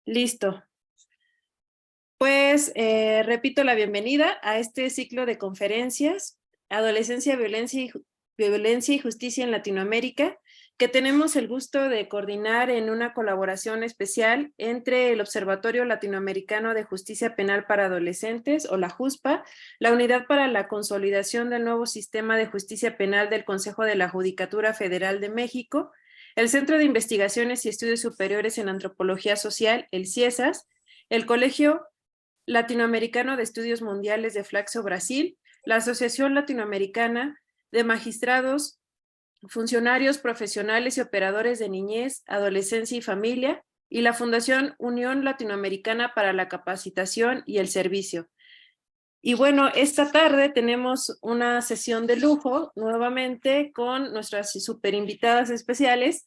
Listo. Pues repito la bienvenida a este ciclo de conferencias, Adolescencia, Violencia y Justicia en Latinoamérica, que tenemos el gusto de coordinar en una colaboración especial entre el Observatorio Latinoamericano de Justicia Penal para Adolescentes, o la JUSPA, la Unidad para la Consolidación del Nuevo Sistema de Justicia Penal del Consejo de la Judicatura Federal de México, el Centro de Investigaciones y Estudios Superiores en Antropología Social, el CIESAS, el Colegio Latinoamericano de Estudios Mundiales de Flaxo, Brasil, la Asociación Latinoamericana de Magistrados, Funcionarios Profesionales y Operadores de Niñez, Adolescencia y Familia, y la Fundación Unión Latinoamericana para la Capacitación y el Servicio. Y bueno, esta tarde tenemos una sesión de lujo nuevamente con nuestras super invitadas especiales,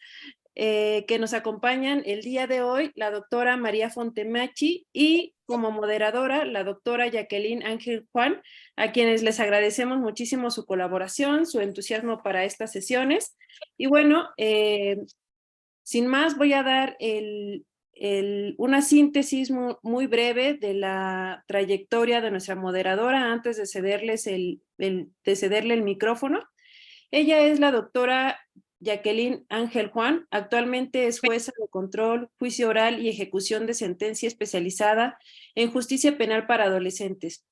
que nos acompañan el día de hoy, la doctora María Fontemachi y como moderadora, la doctora Jacqueline Ángel Juan, a quienes les agradecemos muchísimo su colaboración, su entusiasmo para estas sesiones. Y bueno, sin más, voy a dar una síntesis muy breve de la trayectoria de nuestra moderadora antes de cederle el micrófono. Ella es la doctora Jacqueline Ángel Juan, actualmente es jueza de control, juicio oral y ejecución de sentencia especializada en justicia penal para adolescentes.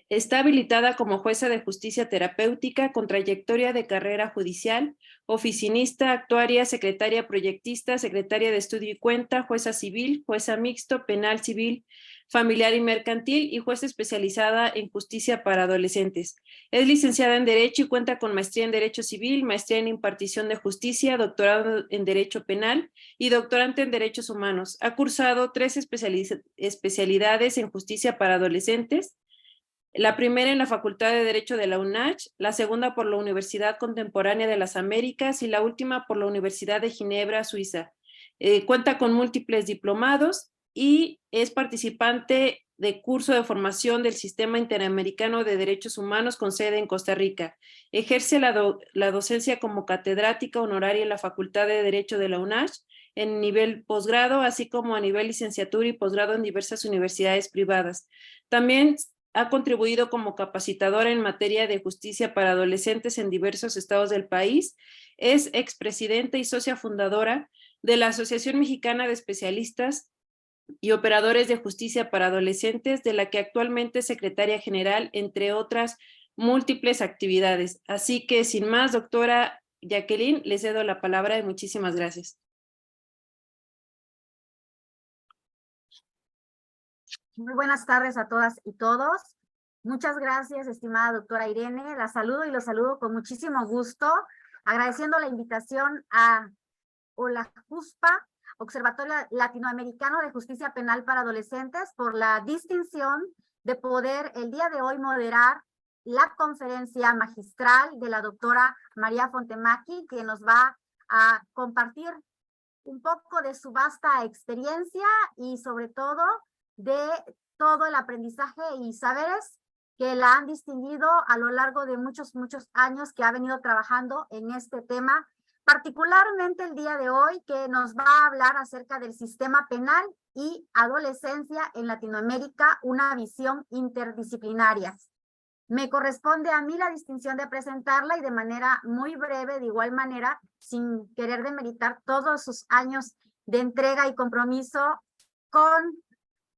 Está habilitada como jueza de justicia terapéutica con trayectoria de carrera judicial, oficinista, actuaria, secretaria proyectista, secretaria de estudio y cuenta, jueza civil, jueza mixto, penal civil, familiar y mercantil y jueza especializada en justicia para adolescentes. Es licenciada en Derecho y cuenta con maestría en Derecho Civil, maestría en impartición de justicia, doctorado en Derecho Penal y doctorante en Derechos Humanos. Ha cursado 3 especialidades en justicia para adolescentes, la primera en la Facultad de Derecho de la UNACH, la segunda por la Universidad Contemporánea de las Américas y la última por la Universidad de Ginebra, Suiza. Cuenta con múltiples diplomados y es participante de curso de formación del Sistema Interamericano de Derechos Humanos con sede en Costa Rica. Ejerce la docencia como catedrática honoraria en la Facultad de Derecho de la UNACH en nivel posgrado, así como a nivel licenciatura y posgrado en diversas universidades privadas. También ha contribuido como capacitadora en materia de justicia para adolescentes en diversos estados del país. Es expresidenta y socia fundadora de la Asociación Mexicana de Especialistas y Operadores de Justicia para Adolescentes, de la que actualmente es secretaria general, entre otras múltiples actividades. Así que, sin más, doctora Jacqueline, le cedo la palabra y muchísimas gracias. Muy buenas tardes a todas y todos. Muchas gracias, estimada doctora Irene. La saludo y los saludo con muchísimo gusto, agradeciendo la invitación a la JUSPA, Observatorio Latinoamericano de Justicia Penal para Adolescentes, por la distinción de poder el día de hoy moderar la conferencia magistral de la doctora María Fontemachi, que nos va a compartir un poco de su vasta experiencia y sobre todo de todo el aprendizaje y saberes que la han distinguido a lo largo de muchos años que ha venido trabajando en este tema, particularmente el día de hoy, que nos va a hablar acerca del sistema penal y adolescencia en Latinoamérica, una visión interdisciplinaria. Me corresponde a mí la distinción de presentarla y de manera muy breve, de igual manera, sin querer demeritar todos sus años de entrega y compromiso con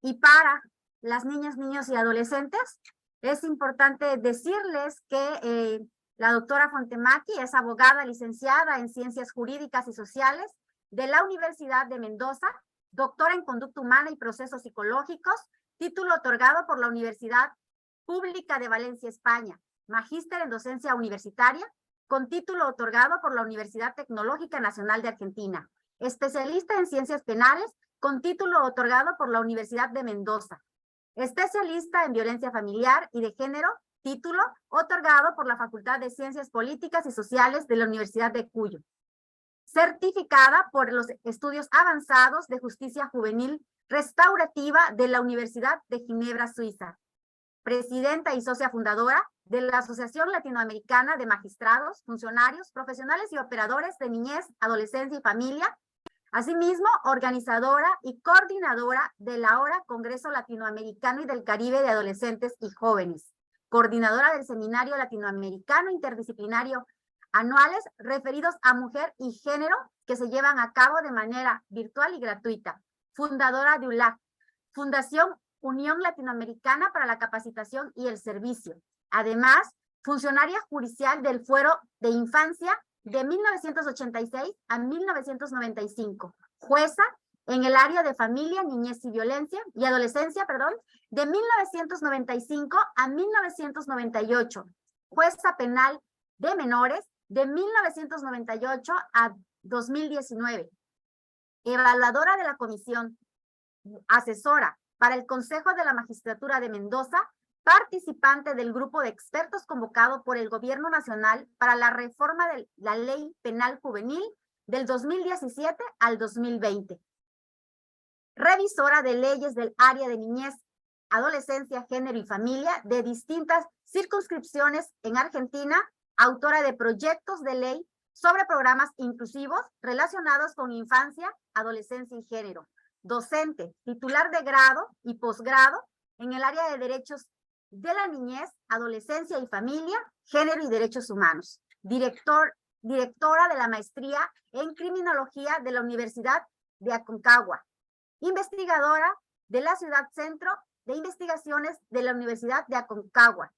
y para las niñas, niños y adolescentes. Es importante decirles que la doctora Fontemachi es abogada licenciada en Ciencias Jurídicas y Sociales de la Universidad de Mendoza, doctora en Conducta Humana y Procesos Psicológicos, título otorgado por la Universidad Pública de Valencia, España, magíster en docencia universitaria, con título otorgado por la Universidad Tecnológica Nacional de Argentina, especialista en ciencias penales, con título otorgado por la Universidad de Mendoza, especialista en violencia familiar y de género, título otorgado por la Facultad de Ciencias Políticas y Sociales de la Universidad de Cuyo, certificada por los estudios avanzados de justicia juvenil restaurativa de la Universidad de Ginebra, Suiza, presidenta y socia fundadora de la Asociación Latinoamericana de Magistrados, Funcionarios, Profesionales y Operadores de Niñez, Adolescencia y Familia, Asimismo, organizadora y coordinadora del ahora Congreso Latinoamericano y del Caribe de Adolescentes y Jóvenes, coordinadora del Seminario Latinoamericano Interdisciplinario anuales referidos a mujer y género que se llevan a cabo de manera virtual y gratuita, fundadora de ULAC, Fundación Unión Latinoamericana para la Capacitación y el Servicio. Además, funcionaria judicial del Fuero de Infancia de 1986 a 1995, jueza en el área de familia, niñez y violencia y adolescencia, de 1995 a 1998, jueza penal de menores de 1998 a 2019, evaluadora de la comisión asesora para el Consejo de la Magistratura de Mendoza, participante del grupo de expertos convocado por el Gobierno Nacional para la reforma de la Ley Penal Juvenil del 2017 al 2020. Revisora de leyes del área de niñez, adolescencia, género y familia de distintas circunscripciones en Argentina, autora de proyectos de ley sobre programas inclusivos relacionados con infancia, adolescencia y género. Docente, titular de grado y posgrado en el área de derechos de la niñez, adolescencia y familia, género y derechos humanos. Directora de la maestría en criminología de la Universidad de Aconcagua. Investigadora de la Ciudad Centro de Investigaciones de la Universidad de Aconcagua.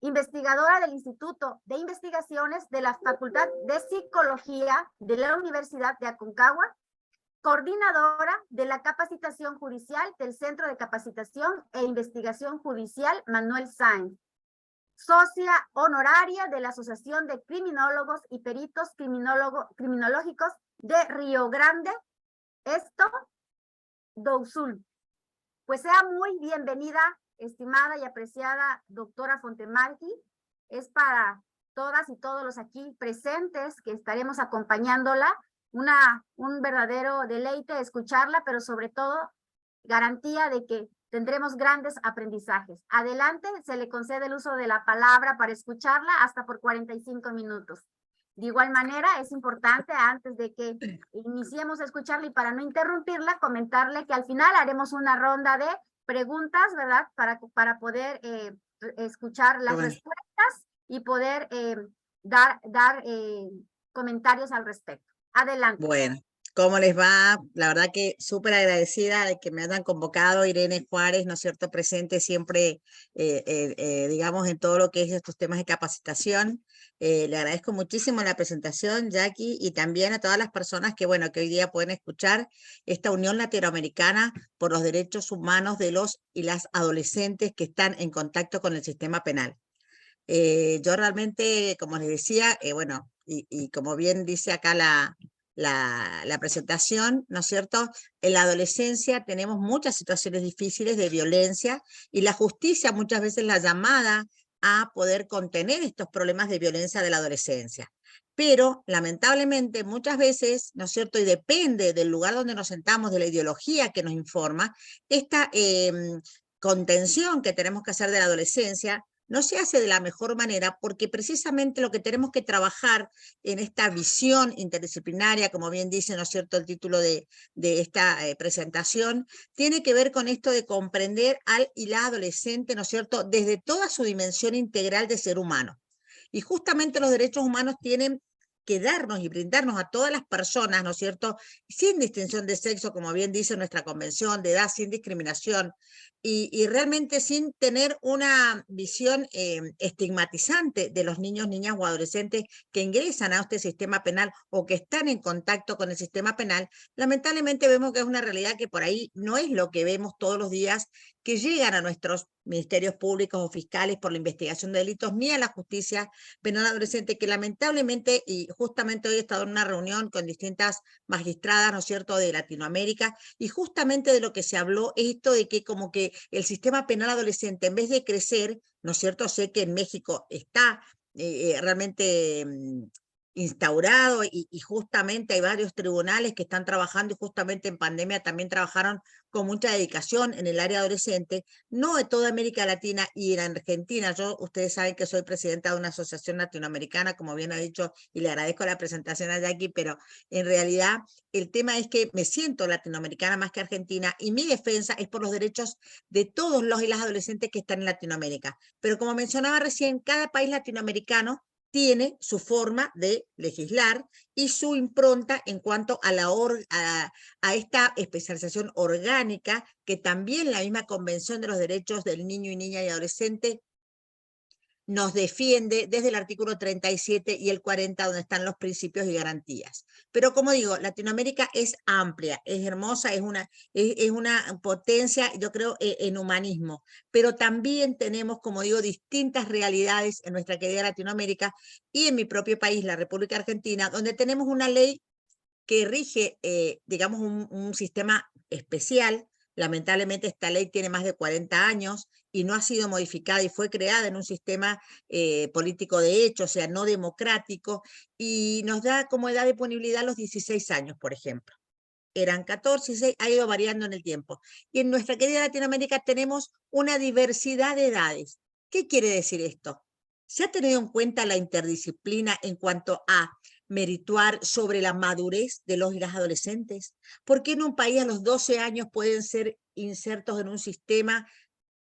Investigadora del Instituto de Investigaciones de la Facultad de Psicología de la Universidad de Aconcagua, coordinadora de la capacitación judicial del Centro de Capacitación e Investigación Judicial Manuel Sáenz, socia honoraria de la Asociación de Criminólogos y Peritos Criminológicos de Río Grande, do Sul. Pues sea muy bienvenida, estimada y apreciada doctora Fontemarqui. Es para todas y todos los aquí presentes que estaremos acompañándola. Un verdadero deleite escucharla, pero sobre todo garantía de que tendremos grandes aprendizajes. Adelante, se le concede el uso de la palabra para escucharla hasta por 45 minutos. De igual manera, es importante, antes de que iniciemos a escucharla y para no interrumpirla, comentarle que al final haremos una ronda de preguntas, ¿verdad? Para poder escuchar las respuestas y poder dar comentarios al respecto. Adelante. Bueno, ¿cómo les va? La verdad que súper agradecida de que me hayan convocado, Irene Juárez, ¿no es cierto?, presente siempre, digamos, en todo lo que es estos temas de capacitación. Le agradezco muchísimo la presentación, Jackie, y también a todas las personas que, bueno, que hoy día pueden escuchar esta Unión Latinoamericana por los Derechos Humanos de los y las adolescentes que están en contacto con el sistema penal. Yo realmente, como les decía, bueno, y como bien dice acá la presentación, ¿no es cierto? En la adolescencia tenemos muchas situaciones difíciles de violencia y la justicia muchas veces la llamada a poder contener estos problemas de violencia de la adolescencia. Pero lamentablemente muchas veces, ¿no es cierto? Y depende del lugar donde nos sentamos, de la ideología que nos informa, esta contención que tenemos que hacer de la adolescencia no se hace de la mejor manera porque precisamente lo que tenemos que trabajar en esta visión interdisciplinaria, como bien dice, ¿no es cierto?, el título de esta presentación, tiene que ver con esto de comprender al y la adolescente, ¿no es cierto?, desde toda su dimensión integral de ser humano. Y justamente los derechos humanos tienen que darnos y brindarnos a todas las personas, ¿no es cierto?, sin distinción de sexo, como bien dice nuestra convención, de edad, sin discriminación, y realmente sin tener una visión estigmatizante de los niños, niñas o adolescentes que ingresan a este sistema penal o que están en contacto con el sistema penal. Lamentablemente vemos que es una realidad que por ahí no es lo que vemos todos los días, que llegan a nuestros ministerios públicos o fiscales por la investigación de delitos, ni a la justicia penal adolescente, que lamentablemente, y justamente hoy he estado en una reunión con distintas magistradas, ¿no es cierto?, de Latinoamérica, y justamente de lo que se habló es esto de que como que el sistema penal adolescente, en vez de crecer, ¿no es cierto?, sé que en México está realmente instaurado y justamente hay varios tribunales que están trabajando y justamente en pandemia también trabajaron con mucha dedicación en el área adolescente, no de toda América Latina y en Argentina. Ustedes saben que soy presidenta de una asociación latinoamericana, como bien ha dicho, y le agradezco la presentación a Jackie, pero en realidad el tema es que me siento latinoamericana más que argentina y mi defensa es por los derechos de todos los y las adolescentes que están en Latinoamérica. Pero como mencionaba recién, cada país latinoamericano tiene su forma de legislar y su impronta en cuanto a, a esta especialización orgánica que también la misma Convención de los Derechos del Niño y Niña y Adolescente nos defiende desde el artículo 37 y el 40, donde están los principios y garantías. Pero como digo, Latinoamérica es amplia, es hermosa, es una potencia, yo creo, en humanismo, pero también tenemos, como digo, distintas realidades en nuestra querida Latinoamérica y en mi propio país, la República Argentina, donde tenemos una ley que rige, digamos, un sistema especial. Lamentablemente esta ley tiene más de 40 años y no ha sido modificada y fue creada en un sistema político de hecho, o sea, no democrático, y nos da como edad de punibilidad los 16 años, por ejemplo. Eran 14, 16, ha ido variando en el tiempo. Y en nuestra querida Latinoamérica tenemos una diversidad de edades. ¿Qué quiere decir esto? ¿Se ha tenido en cuenta la interdisciplina en cuanto a merituar sobre la madurez de los y las adolescentes? ¿Por qué en un país a los 12 años pueden ser insertos en un sistema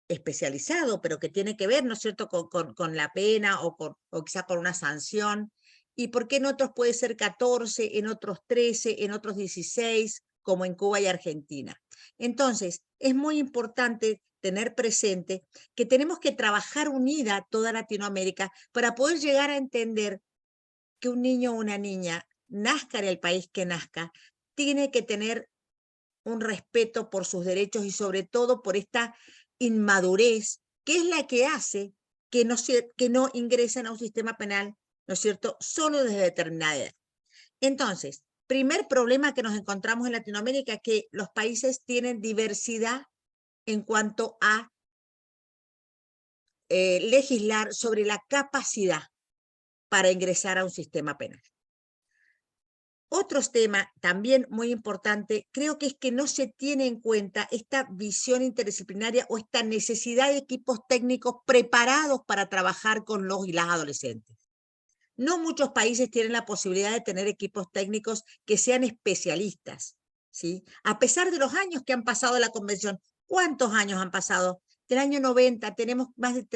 especializado, pero que tiene que ver, ¿no es cierto?, con la pena o quizá con una sanción? ¿Y por qué en otros puede ser 14, en otros 13, en otros 16, como en Cuba y Argentina? Entonces, es muy importante tener presente que tenemos que trabajar unida toda Latinoamérica para poder llegar a entender que un niño o una niña, nazca en el país que nazca, tiene que tener un respeto por sus derechos y sobre todo por esta inmadurez, que es la que hace que no ingresen a un sistema penal, ¿no es cierto?, solo desde determinada edad. Entonces, primer problema que nos encontramos en Latinoamérica, que los países tienen diversidad en cuanto a legislar sobre la capacidad para ingresar a un sistema penal. Otro tema también muy importante, creo que es que no se tiene en cuenta esta visión interdisciplinaria o esta necesidad de equipos técnicos preparados para trabajar con los y las adolescentes. No muchos países tienen la posibilidad de tener equipos técnicos que sean especialistas, ¿sí? A pesar de los años que han pasado de la convención, ¿cuántos años han pasado? Del año 90 tenemos más de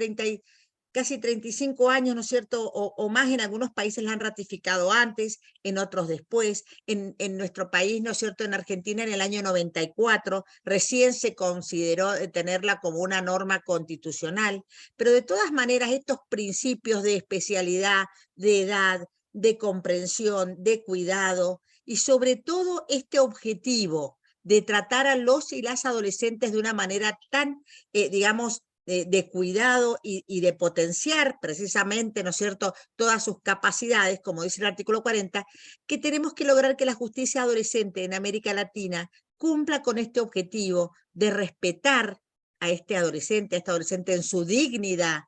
casi 35 años, ¿no es cierto?, o más. En algunos países la han ratificado antes, en otros después. En nuestro país, ¿no es cierto?, en Argentina en el año 94, recién se consideró tenerla como una norma constitucional, pero de todas maneras estos principios de especialidad, de edad, de comprensión, de cuidado, y sobre todo este objetivo de tratar a los y las adolescentes de una manera tan, digamos, de cuidado y de potenciar precisamente, ¿no es cierto?, todas sus capacidades, como dice el artículo 40, que tenemos que lograr que la justicia adolescente en América Latina cumpla con este objetivo de respetar a este adolescente, en su dignidad,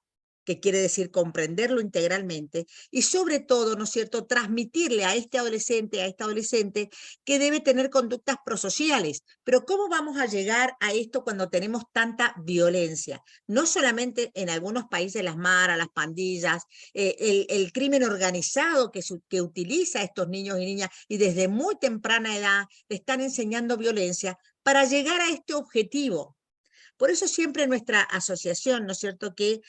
que quiere decir comprenderlo integralmente, y sobre todo, ¿no es cierto?, transmitirle a este adolescente, a esta adolescente, que debe tener conductas prosociales. Pero ¿cómo vamos a llegar a esto cuando tenemos tanta violencia? No solamente en algunos países las maras, las pandillas, el crimen organizado que utiliza a estos niños y niñas y desde muy temprana edad le están enseñando violencia para llegar a este objetivo. Por eso siempre nuestra asociación, ¿no es cierto?, que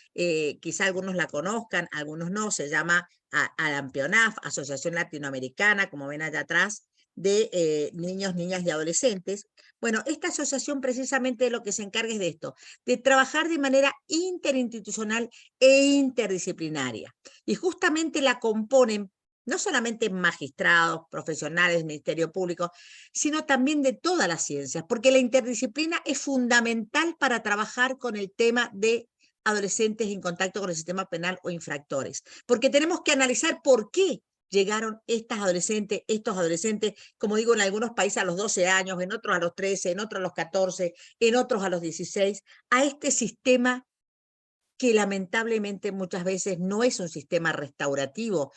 quizá algunos la conozcan, algunos no, se llama ALAMPIONAF, Asociación Latinoamericana, como ven allá atrás, de niños, niñas y adolescentes. Bueno, esta asociación precisamente lo que se encarga es de esto, de trabajar de manera interinstitucional e interdisciplinaria. Y justamente la componen no solamente magistrados, profesionales del Ministerio Público, sino también de todas las ciencias, porque la interdisciplina es fundamental para trabajar con el tema de adolescentes en contacto con el sistema penal o infractores, porque tenemos que analizar por qué llegaron estos adolescentes, como digo, en algunos países a los 12 años, en otros a los 13, en otros a los 14, en otros a los 16, a este sistema que lamentablemente muchas veces no es un sistema restaurativo,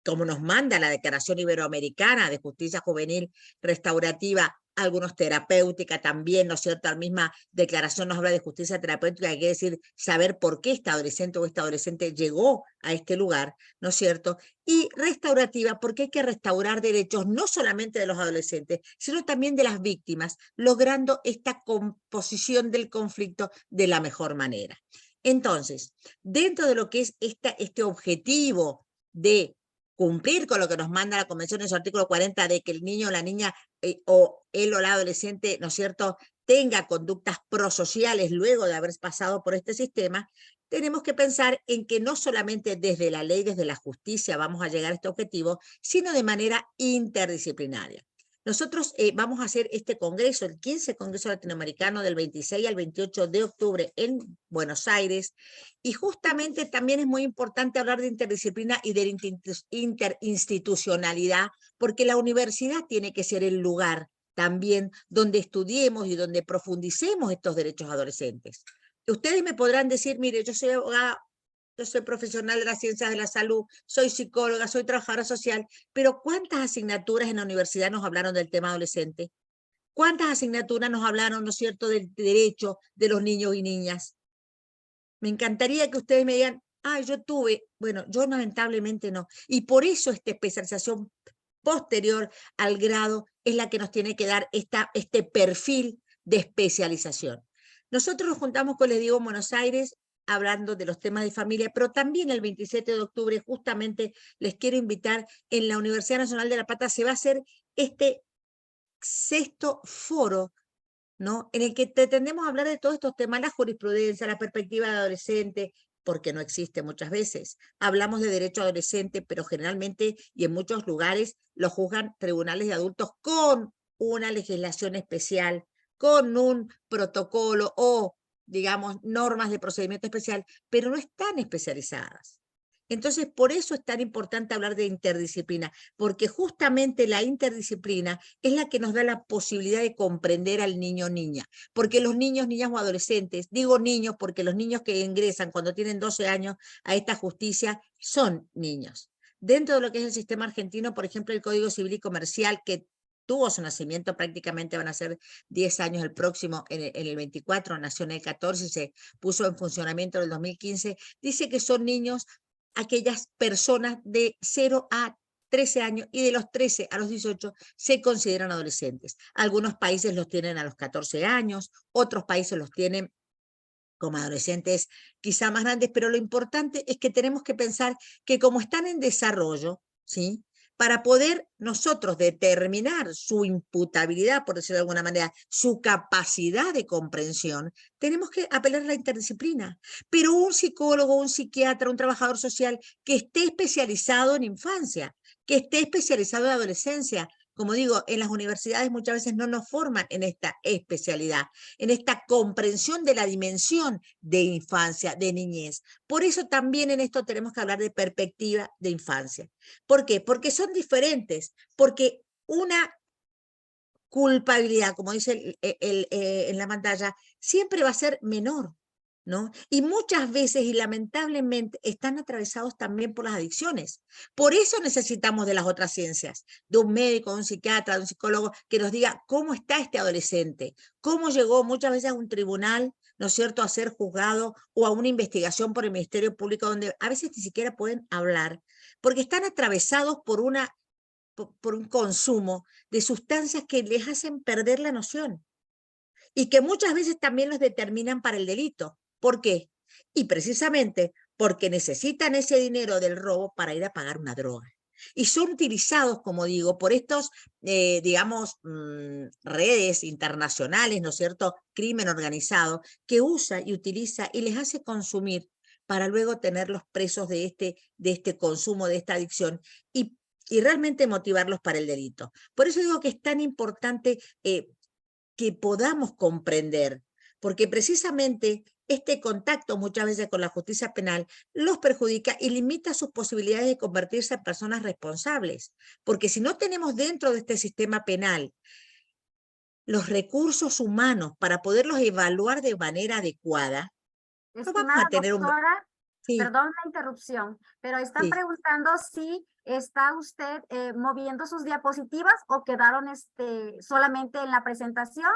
como nos manda la Declaración Iberoamericana de Justicia Juvenil Restaurativa, algunos terapéutica también, ¿no es cierto? La misma declaración nos habla de justicia terapéutica, que quiere decir saber por qué este adolescente o esta adolescente llegó a este lugar, ¿no es cierto? Y restaurativa, porque hay que restaurar derechos no solamente de los adolescentes, sino también de las víctimas, logrando esta composición del conflicto de la mejor manera. Entonces, dentro de lo que es este objetivo de cumplir con lo que nos manda la Convención en su artículo 40 de que el niño o la niña o él o la adolescente, ¿no es cierto?, tenga conductas prosociales luego de haber pasado por este sistema, tenemos que pensar en que no solamente desde la ley, desde la justicia vamos a llegar a este objetivo, sino de manera interdisciplinaria. Nosotros vamos a hacer este congreso, el 15 Congreso Latinoamericano del 26 al 28 de octubre en Buenos Aires, y justamente también es muy importante hablar de interdisciplina y de interinstitucionalidad, porque la universidad tiene que ser el lugar también donde estudiemos y donde profundicemos estos derechos adolescentes. Ustedes me podrán decir, mire, yo soy abogada, yo soy profesional de las ciencias de la salud, soy psicóloga, soy trabajadora social, pero ¿cuántas asignaturas en la universidad nos hablaron del tema adolescente? ¿Cuántas asignaturas nos hablaron, ¿no es cierto?, del derecho de los niños y niñas? Me encantaría que ustedes me digan, yo tuve, bueno, yo lamentablemente no. Y por eso esta especialización posterior al grado es la que nos tiene que dar este perfil de especialización. Nosotros nos juntamos, como les digo, en Buenos Aires, hablando de los temas de familia, pero también el 27 de octubre justamente les quiero invitar, en la Universidad Nacional de La Plata se va a hacer este 6º foro, ¿no?, en el que pretendemos hablar de todos estos temas, la jurisprudencia, la perspectiva de adolescente, porque no existe muchas veces. Hablamos de derecho adolescente, pero generalmente y en muchos lugares lo juzgan tribunales de adultos con una legislación especial, con un protocolo o, digamos, normas de procedimiento especial, pero no están especializadas. Entonces, por eso es tan importante hablar de interdisciplina, porque justamente la interdisciplina es la que nos da la posibilidad de comprender al niño o niña, porque los niños, niñas o adolescentes, digo niños porque los niños que ingresan cuando tienen 12 años a esta justicia son niños. Dentro de lo que es el sistema argentino, por ejemplo, el Código Civil y Comercial, que tuvo su nacimiento, prácticamente van a ser 10 años el próximo, en el 24, nació en el 14, se puso en funcionamiento en el 2015, dice que son niños aquellas personas de 0 a 13 años y de los 13 a los 18 se consideran adolescentes. Algunos países los tienen a los 14 años, otros países los tienen como adolescentes quizá más grandes, pero lo importante es que tenemos que pensar que como están en desarrollo, ¿sí?, para poder nosotros determinar su imputabilidad, por decirlo de alguna manera, su capacidad de comprensión, tenemos que apelar a la interdisciplina. Pero un psicólogo, un psiquiatra, un trabajador social que esté especializado en infancia, que esté especializado en adolescencia. Como digo, en las universidades muchas veces no nos forman en esta especialidad, en esta comprensión de la dimensión de infancia, de niñez. Por eso también en esto tenemos que hablar de perspectiva de infancia. ¿Por qué? Porque son diferentes, porque una culpabilidad, como dice en la pantalla, siempre va a ser menor, ¿no? Y muchas veces, y lamentablemente, están atravesados también por las adicciones. Por eso necesitamos de las otras ciencias, de un médico, de un psiquiatra, de un psicólogo, que nos diga cómo está este adolescente, cómo llegó muchas veces a un tribunal, ¿no es cierto?, a ser juzgado o a una investigación por el Ministerio Público, donde a veces ni siquiera pueden hablar, porque están atravesados por un consumo de sustancias que les hacen perder la noción y que muchas veces también los determinan para el delito. ¿Por qué? Y precisamente porque necesitan ese dinero del robo para ir a pagar una droga. Y son utilizados, como digo, por estos, digamos, redes internacionales, ¿no es cierto?, crimen organizado, que usa y utiliza y les hace consumir para luego tenerlos presos de este consumo, de esta adicción, y realmente motivarlos para el delito. Por eso digo que es tan importante que podamos comprender, porque precisamente este contacto muchas veces con la justicia penal los perjudica y limita sus posibilidades de convertirse en personas responsables, porque si no tenemos dentro de este sistema penal los recursos humanos para poderlos evaluar de manera adecuada, no vamos Estimada a tener un... doctora, Sí, Perdón la interrupción, pero están sí. preguntando si está usted moviendo sus diapositivas o quedaron solamente en la presentación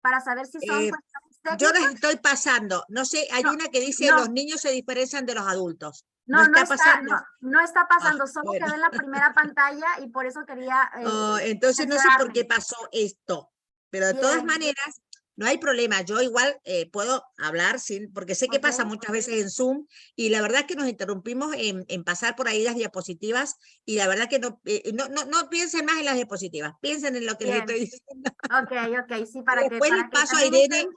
para saber si son Eh, cuestiones yo técnicas. les estoy pasando, no sé, hay No, una que dice los no, niños se diferencian de los adultos. ¿No no, no está está, no, pasando? no está Ah, pasando, solo bueno. quedó en la primera pantalla y por eso quería Oh, entonces no sé por qué cerciorarme. pasó esto, pero de todas Bien, maneras, no hay problema. Yo igual puedo hablar sin, porque sé que ok, pasa muchas veces en Zoom y la verdad es que nos interrumpimos en pasar por ahí las diapositivas y la verdad que no piensen más en las diapositivas, piensen en lo que les bien, estoy diciendo. ok, ok, sí, Y después les para que paso a también Irene,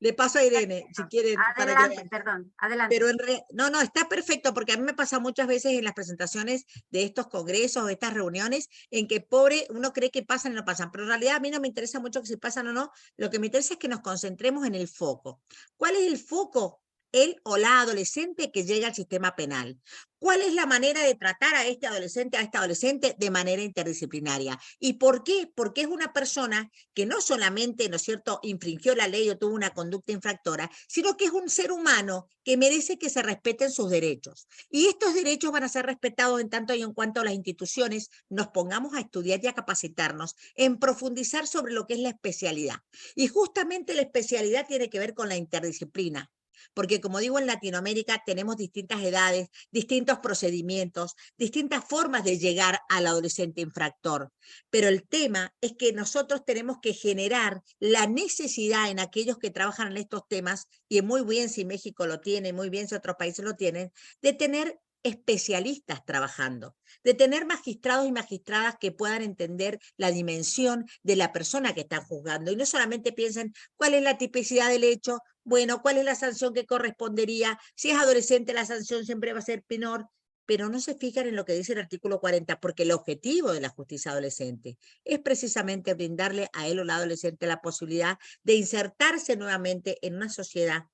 le paso a Irene, si perfecto. quieren, para que Adelante, vean. perdón, adelante. Pero no, no, está perfecto, porque a mí me pasa muchas veces en las presentaciones de estos congresos o estas reuniones, en que pobre, uno cree que pasan y no pasan, pero en realidad a mí no me interesa mucho que si pasan o no, lo que me interesa es que nos concentremos en el foco. ¿Cuál es el foco? El o la adolescente que llega al sistema penal. ¿Cuál es la manera de tratar a este adolescente, a esta adolescente de manera interdisciplinaria? ¿Y por qué? Porque es una persona que no solamente, ¿no es cierto?, infringió la ley o tuvo una conducta infractora, sino que es un ser humano que merece que se respeten sus derechos. Y estos derechos van a ser respetados en tanto y en cuanto las instituciones nos pongamos a estudiar y a capacitarnos en profundizar sobre lo que es la especialidad. Y justamente la especialidad tiene que ver con la interdisciplina. Porque como digo, en Latinoamérica tenemos distintas edades, distintos procedimientos, distintas formas de llegar al adolescente infractor. Pero el tema es que nosotros tenemos que generar la necesidad en aquellos que trabajan en estos temas, y muy bien si México lo tiene, muy bien si otros países lo tienen, de tener especialistas trabajando, de tener magistrados y magistradas que puedan entender la dimensión de la persona que están juzgando y no solamente piensen cuál es la tipicidad del hecho, bueno, cuál es la sanción que correspondería, si es adolescente la sanción siempre va a ser menor, pero no se fijan en lo que dice el artículo 40, porque el objetivo de la justicia adolescente es precisamente brindarle a él o la adolescente la posibilidad de insertarse nuevamente en una sociedad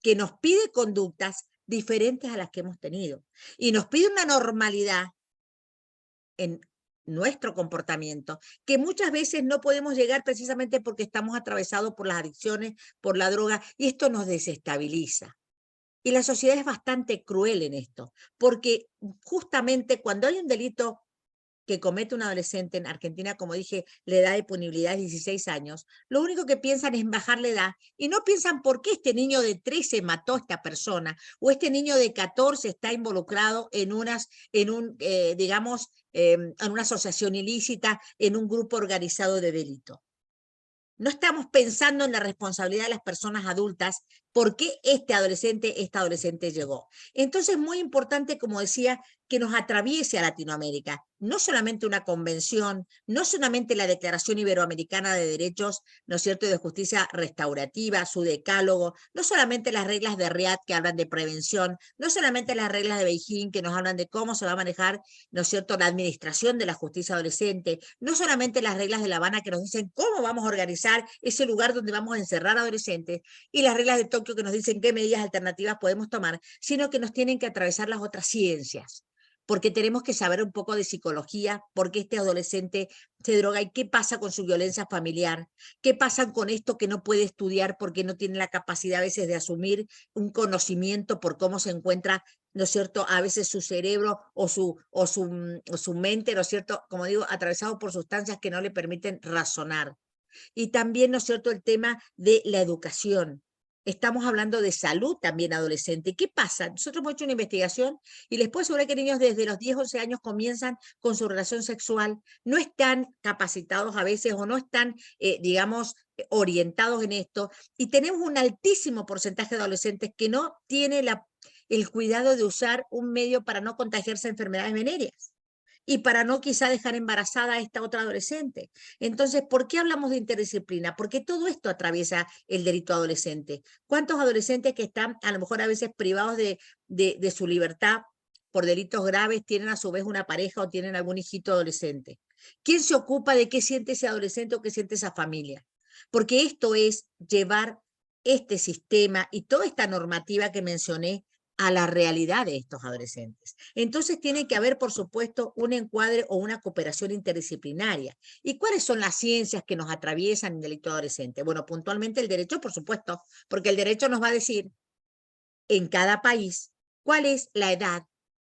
que nos pide conductas diferentes a las que hemos tenido y nos pide una normalidad en nuestro comportamiento, que muchas veces no podemos llegar precisamente porque estamos atravesados por las adicciones, por la droga, y esto nos desestabiliza. Y la sociedad es bastante cruel en esto, porque justamente cuando hay un delito que comete un adolescente en Argentina, como dije, la edad de punibilidad es 16 años, lo único que piensan es bajar la edad y no piensan por qué este niño de 13 mató a esta persona o este niño de 14 está involucrado digamos, en una asociación ilícita, en un grupo organizado de delito. No estamos pensando en la responsabilidad de las personas adultas, por qué esta adolescente llegó. Entonces, muy importante, como decía, que nos atraviese a Latinoamérica. No solamente una convención, no solamente la Declaración Iberoamericana de Derechos, ¿no es cierto?, y de Justicia Restaurativa, su decálogo, no solamente las reglas de Riad que hablan de prevención, no solamente las reglas de Beijing que nos hablan de cómo se va a manejar, ¿no es cierto?, la administración de la justicia adolescente, no solamente las reglas de La Habana que nos dicen cómo vamos a organizar ese lugar donde vamos a encerrar adolescentes, y las reglas de Tokio que nos dicen qué medidas alternativas podemos tomar, sino que nos tienen que atravesar las otras ciencias, porque tenemos que saber un poco de psicología, por qué este adolescente se droga y qué pasa con su violencia familiar, qué pasa con esto que no puede estudiar porque no tiene la capacidad a veces de asumir un conocimiento por cómo se encuentra, ¿no es cierto?, a veces su cerebro o su mente, ¿no es cierto?, como digo, atravesado por sustancias que no le permiten razonar. Y también, ¿no es cierto?, el tema de la educación. Estamos hablando de salud también adolescente. ¿Qué pasa? Nosotros hemos hecho una investigación y les puedo asegurar que niños desde los 10, 11 años comienzan con su relación sexual, no están capacitados a veces o no están, digamos, orientados en esto, y tenemos un altísimo porcentaje de adolescentes que no tiene el cuidado de usar un medio para no contagiarse de enfermedades venéreas y para no quizá dejar embarazada a esta otra adolescente. Entonces, ¿por qué hablamos de interdisciplina? Porque todo esto atraviesa el delito adolescente. ¿Cuántos adolescentes que están a lo mejor a veces privados de su libertad por delitos graves tienen a su vez una pareja o tienen algún hijito adolescente? ¿Quién se ocupa de qué siente ese adolescente o qué siente esa familia? Porque esto es llevar este sistema y toda esta normativa que mencioné a la realidad de estos adolescentes. Entonces tiene que haber, por supuesto, un encuadre o una cooperación interdisciplinaria. ¿Y cuáles son las ciencias que nos atraviesan en el delito adolescente? Bueno, puntualmente el derecho, por supuesto, porque el derecho nos va a decir en cada país cuál es la edad,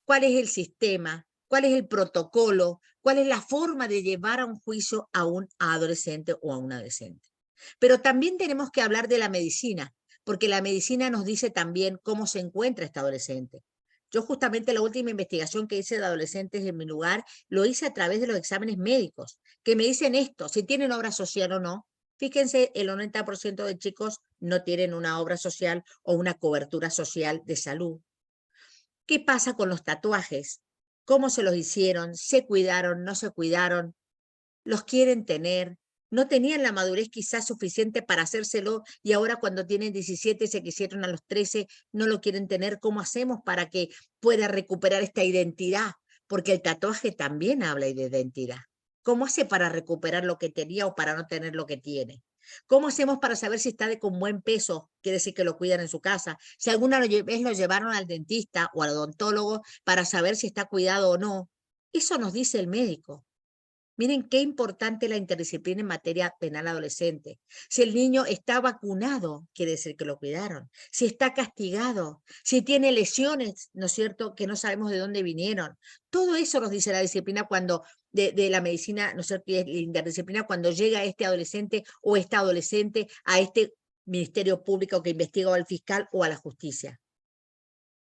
cuál es el sistema, cuál es el protocolo, cuál es la forma de llevar a un juicio a un adolescente o a un adolescente. Pero también tenemos que hablar de la medicina, porque la medicina nos dice también cómo se encuentra este adolescente. Yo justamente la última investigación que hice de adolescentes en mi lugar, lo hice a través de los exámenes médicos, que me dicen esto, si tienen obra social o no. Fíjense, el 90% de chicos no tienen una obra social o una cobertura social de salud. ¿Qué pasa con los tatuajes? ¿Cómo se los hicieron? ¿Se cuidaron? ¿No se cuidaron? ¿Los quieren tener? ¿No tenían la madurez quizás suficiente para hacérselo y ahora cuando tienen 17 se quisieron a los 13, no lo quieren tener? ¿Cómo hacemos para que pueda recuperar esta identidad? Porque el tatuaje también habla de identidad. ¿Cómo hace para recuperar lo que tenía o para no tener lo que tiene? ¿Cómo hacemos para saber si está con buen peso? Quiere decir que lo cuidan en su casa. Si alguna vez lo llevaron al dentista o al odontólogo para saber si está cuidado o no. Eso nos dice el médico. Miren qué importante la interdisciplina en materia penal adolescente. Si el niño está vacunado, quiere decir que lo cuidaron. Si está castigado, si tiene lesiones, ¿no es cierto?, que no sabemos de dónde vinieron. Todo eso nos dice la disciplina cuando, de la medicina, ¿no es cierto?, y la interdisciplina cuando llega este adolescente o esta adolescente a este ministerio público que investiga o al fiscal o a la justicia.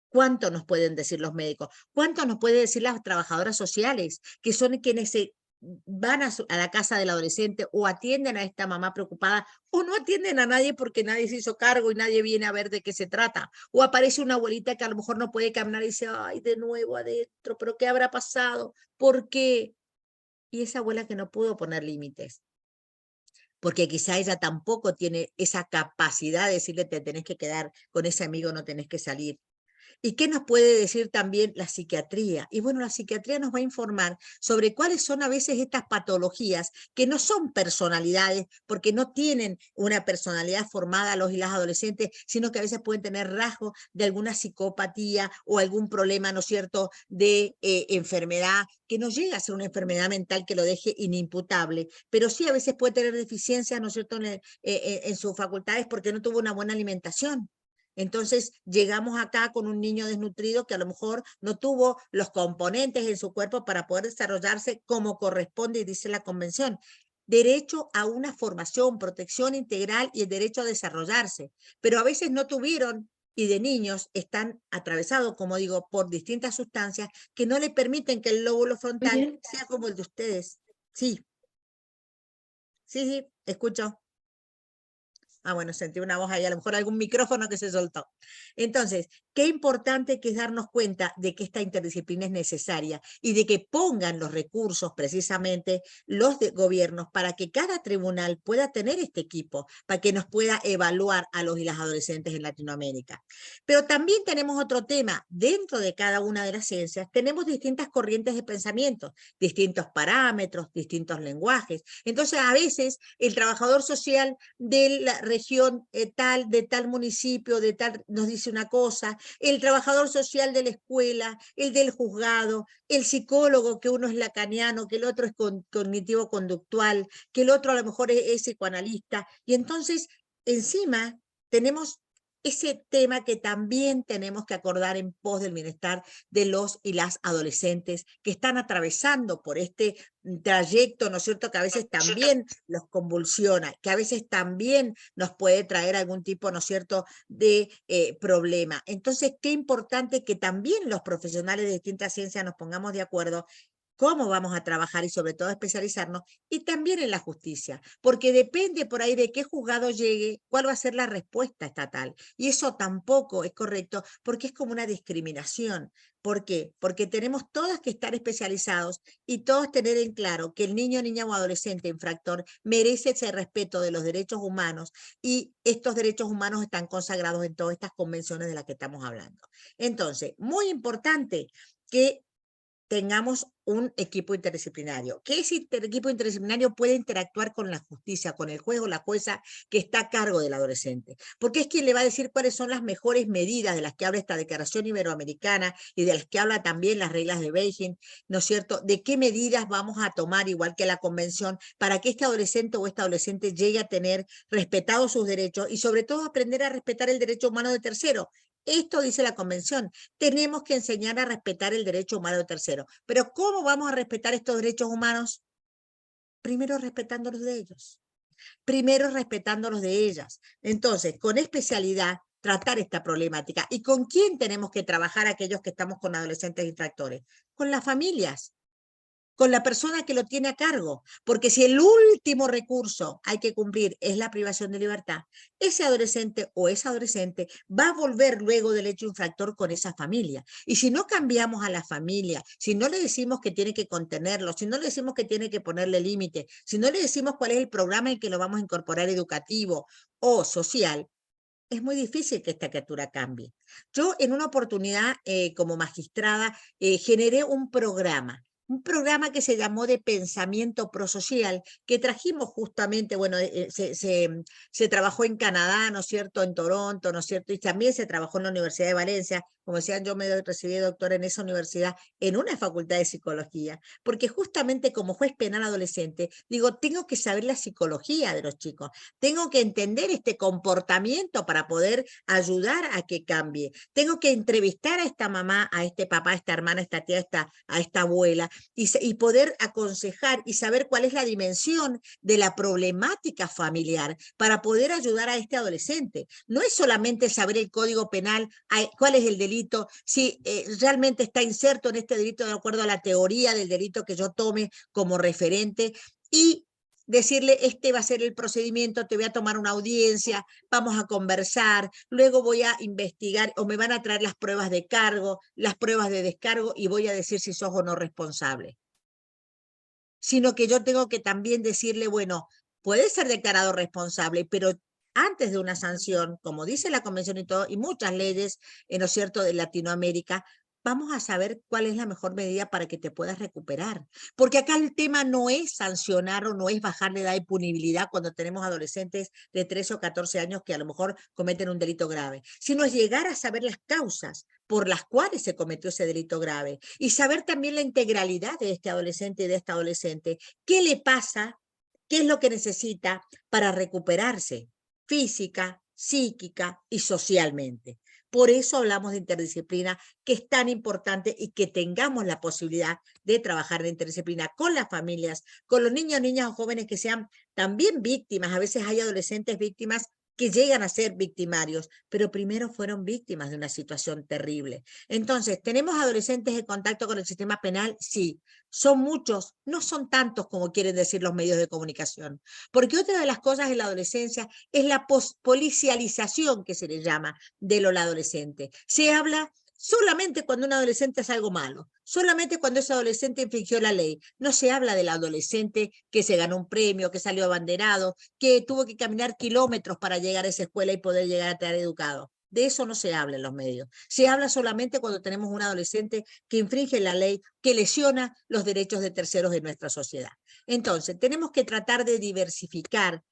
¿Cuánto nos pueden decir los médicos? ¿Cuánto nos pueden decir las trabajadoras sociales, que son quienes se van a la casa del adolescente o atienden a esta mamá preocupada o no atienden a nadie porque nadie se hizo cargo y nadie viene a ver de qué se trata? O aparece una abuelita que a lo mejor no puede caminar y dice, ay, de nuevo adentro, pero ¿qué habrá pasado? ¿Por qué? Y esa abuela que no pudo poner límites, porque quizá ella tampoco tiene esa capacidad de decirle, te tenés que quedar con ese amigo, no tenés que salir. ¿Y qué nos puede decir también la psiquiatría? Y bueno, la psiquiatría nos va a informar sobre cuáles son a veces estas patologías que no son personalidades, porque no tienen una personalidad formada los y las adolescentes, sino que a veces pueden tener rasgos de alguna psicopatía o algún problema, ¿no es cierto?, de enfermedad, que no llega a ser una enfermedad mental que lo deje inimputable, pero sí a veces puede tener deficiencias, ¿no es cierto?, en sus facultades porque no tuvo una buena alimentación. Entonces llegamos acá con un niño desnutrido que a lo mejor no tuvo los componentes en su cuerpo para poder desarrollarse como corresponde y dice la convención. Derecho a una formación, protección integral y el derecho a desarrollarse. Pero a veces no tuvieron y de niños están atravesados, como digo, por distintas sustancias que no le permiten que el lóbulo frontal sea como el de ustedes. Sí, sí, escucho. Ah, bueno, sentí una voz ahí, a lo mejor algún micrófono que se soltó. Entonces, qué importante que es darnos cuenta de que esta interdisciplina es necesaria y de que pongan los recursos precisamente los gobiernos para que cada tribunal pueda tener este equipo, para que nos pueda evaluar a los y las adolescentes en Latinoamérica. Pero también tenemos otro tema. Dentro de cada una de las ciencias tenemos distintas corrientes de pensamiento, distintos parámetros, distintos lenguajes. Entonces, a veces el trabajador social de la región tal, de tal municipio, de tal, nos dice una cosa, el trabajador social de la escuela, el del juzgado, el psicólogo, que uno es lacaniano, que el otro es cognitivo-conductual, que el otro a lo mejor es psicoanalista, y entonces encima tenemos ese tema que también tenemos que acordar en pos del bienestar de los y las adolescentes que están atravesando por este trayecto, ¿no es cierto?, que a veces también los convulsiona, que a veces también nos puede traer algún tipo, ¿no es cierto?, de problema. Entonces, qué importante que también los profesionales de distintas ciencias nos pongamos de acuerdo cómo vamos a trabajar y sobre todo especializarnos, y también en la justicia, porque depende por ahí de qué juzgado llegue, cuál va a ser la respuesta estatal. Y eso tampoco es correcto porque es como una discriminación. ¿Por qué? Porque tenemos todos que estar especializados y todos tener en claro que el niño, niña o adolescente infractor merece ese respeto de los derechos humanos y estos derechos humanos están consagrados en todas estas convenciones de las que estamos hablando. Entonces, muy importante que tengamos un equipo interdisciplinario, que ese equipo interdisciplinario puede interactuar con la justicia, con el juez o la jueza que está a cargo del adolescente, porque es quien le va a decir cuáles son las mejores medidas de las que habla esta Declaración Iberoamericana y de las que habla también las reglas de Beijing, ¿no es cierto?, de qué medidas vamos a tomar, igual que la convención, para que este adolescente o esta adolescente llegue a tener respetados sus derechos y sobre todo aprender a respetar el derecho humano de tercero. Esto dice la Convención. Tenemos que enseñar a respetar el derecho humano de tercero. Pero ¿cómo vamos a respetar estos derechos humanos? Primero respetando los de ellos. Primero respetando los de ellas. Entonces, con especialidad, tratar esta problemática. ¿Y con quién tenemos que trabajar aquellos que estamos con adolescentes infractores? Con las familias, con la persona que lo tiene a cargo, porque si el último recurso hay que cumplir es la privación de libertad, ese adolescente o esa adolescente va a volver luego del hecho infractor con esa familia. Y si no cambiamos a la familia, si no le decimos que tiene que contenerlo, si no le decimos que tiene que ponerle límite, si no le decimos cuál es el programa en que lo vamos a incorporar educativo o social, es muy difícil que esta criatura cambie. Yo en una oportunidad como magistrada generé un programa que se llamó de pensamiento prosocial, que trajimos justamente, bueno, se trabajó en Canadá, ¿no es cierto?, en Toronto, ¿no es cierto?, y también se trabajó en la Universidad de Valencia. Como decían, yo me recibí doctora en esa universidad, en una facultad de psicología, porque justamente como juez penal adolescente, digo, tengo que saber la psicología de los chicos, tengo que entender este comportamiento para poder ayudar a que cambie, tengo que entrevistar a esta mamá, a este papá, a esta hermana, a esta tía, a esta abuela, y poder aconsejar y saber cuál es la dimensión de la problemática familiar para poder ayudar a este adolescente. No es solamente saber el código penal, cuál es el delito, si realmente está inserto en este delito de acuerdo a la teoría del delito que yo tome como referente, y decirle, este va a ser el procedimiento, te voy a tomar una audiencia, vamos a conversar, luego voy a investigar o me van a traer las pruebas de cargo, las pruebas de descargo y voy a decir si sos o no responsable. Sino que yo tengo que también decirle, bueno, puede ser declarado responsable, pero antes de una sanción, como dice la Convención y todo, y muchas leyes, ¿no es cierto?, de Latinoamérica, vamos a saber cuál es la mejor medida para que te puedas recuperar. Porque acá el tema no es sancionar o no es bajar la edad de punibilidad cuando tenemos adolescentes de 13 o 14 años que a lo mejor cometen un delito grave, sino es llegar a saber las causas por las cuales se cometió ese delito grave y saber también la integralidad de este adolescente y de esta adolescente. ¿Qué le pasa? ¿Qué es lo que necesita para recuperarse física, psíquica y socialmente? Por eso hablamos de interdisciplina, que es tan importante, y que tengamos la posibilidad de trabajar en interdisciplina con las familias, con los niños, niñas o jóvenes que sean también víctimas. A veces hay adolescentes víctimas que llegan a ser victimarios, pero primero fueron víctimas de una situación terrible. Entonces, ¿tenemos adolescentes en contacto con el sistema penal? Sí. ¿Son muchos? No son tantos como quieren decir los medios de comunicación. Porque otra de las cosas en la adolescencia es la policialización, que se le llama, de lo adolescente. Se habla solamente cuando un adolescente hace algo malo, solamente cuando ese adolescente infringió la ley. No se habla del adolescente que se ganó un premio, que salió abanderado, que tuvo que caminar kilómetros para llegar a esa escuela y poder llegar a estar educado. De eso no se habla en los medios. Se habla solamente cuando tenemos un adolescente que infringe la ley, que lesiona los derechos de terceros de nuestra sociedad. Entonces, tenemos que tratar de diversificar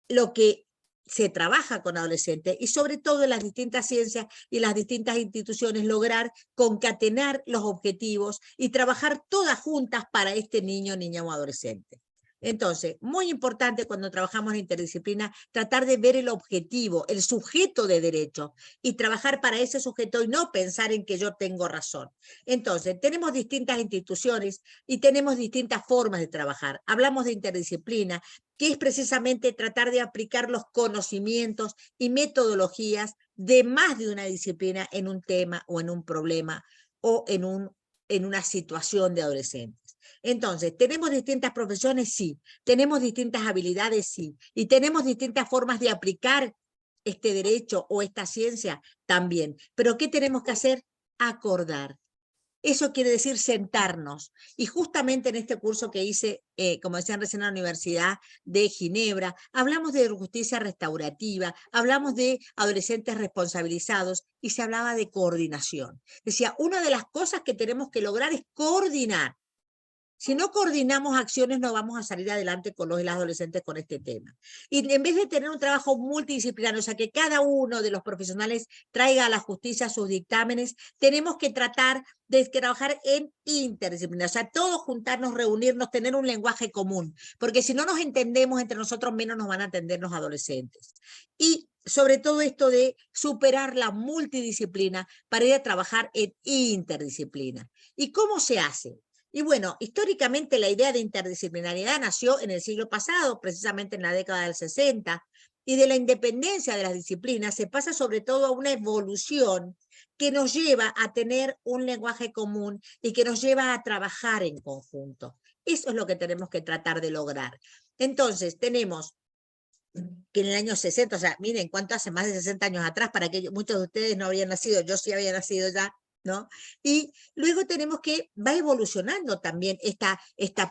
lo que se trabaja con adolescentes y sobre todo en las distintas ciencias y las distintas instituciones lograr concatenar los objetivos y trabajar todas juntas para este niño, niña o adolescente. Entonces, muy importante cuando trabajamos en interdisciplina, tratar de ver el objetivo, el sujeto de derecho, y trabajar para ese sujeto y no pensar en que yo tengo razón. Entonces, tenemos distintas instituciones y tenemos distintas formas de trabajar. Hablamos de interdisciplina, que es precisamente tratar de aplicar los conocimientos y metodologías de más de una disciplina en un tema o en un problema o en una situación de adolescentes. Entonces, ¿tenemos distintas profesiones? Sí. ¿Tenemos distintas habilidades? Sí. ¿Y tenemos distintas formas de aplicar este derecho o esta ciencia? También. ¿Pero qué tenemos que hacer? Acordar. Eso quiere decir sentarnos. Y justamente en este curso que hice, como decían recién, en la Universidad de Ginebra, hablamos de justicia restaurativa, hablamos de adolescentes responsabilizados y se hablaba de coordinación. Decía, una de las cosas que tenemos que lograr es coordinar. Si no coordinamos acciones, no vamos a salir adelante con los y las adolescentes con este tema. Y en vez de tener un trabajo multidisciplinario, o sea, que cada uno de los profesionales traiga a la justicia sus dictámenes, tenemos que tratar de trabajar en interdisciplina, o sea, todos juntarnos, reunirnos, tener un lenguaje común, porque si no nos entendemos entre nosotros, menos nos van a entender los adolescentes. Y sobre todo esto de superar la multidisciplina para ir a trabajar en interdisciplina. ¿Y cómo se hace? Y bueno, históricamente la idea de interdisciplinariedad nació en el siglo pasado, precisamente en la década del 60, y de la independencia de las disciplinas se pasa sobre todo a una evolución que nos lleva a tener un lenguaje común y que nos lleva a trabajar en conjunto. Eso es lo que tenemos que tratar de lograr. Entonces, tenemos que en el año 60, o sea, miren cuánto hace más de 60 años atrás, para que muchos de ustedes no habían nacido, yo sí había nacido ya, ¿no? Y luego tenemos que, va evolucionando también esta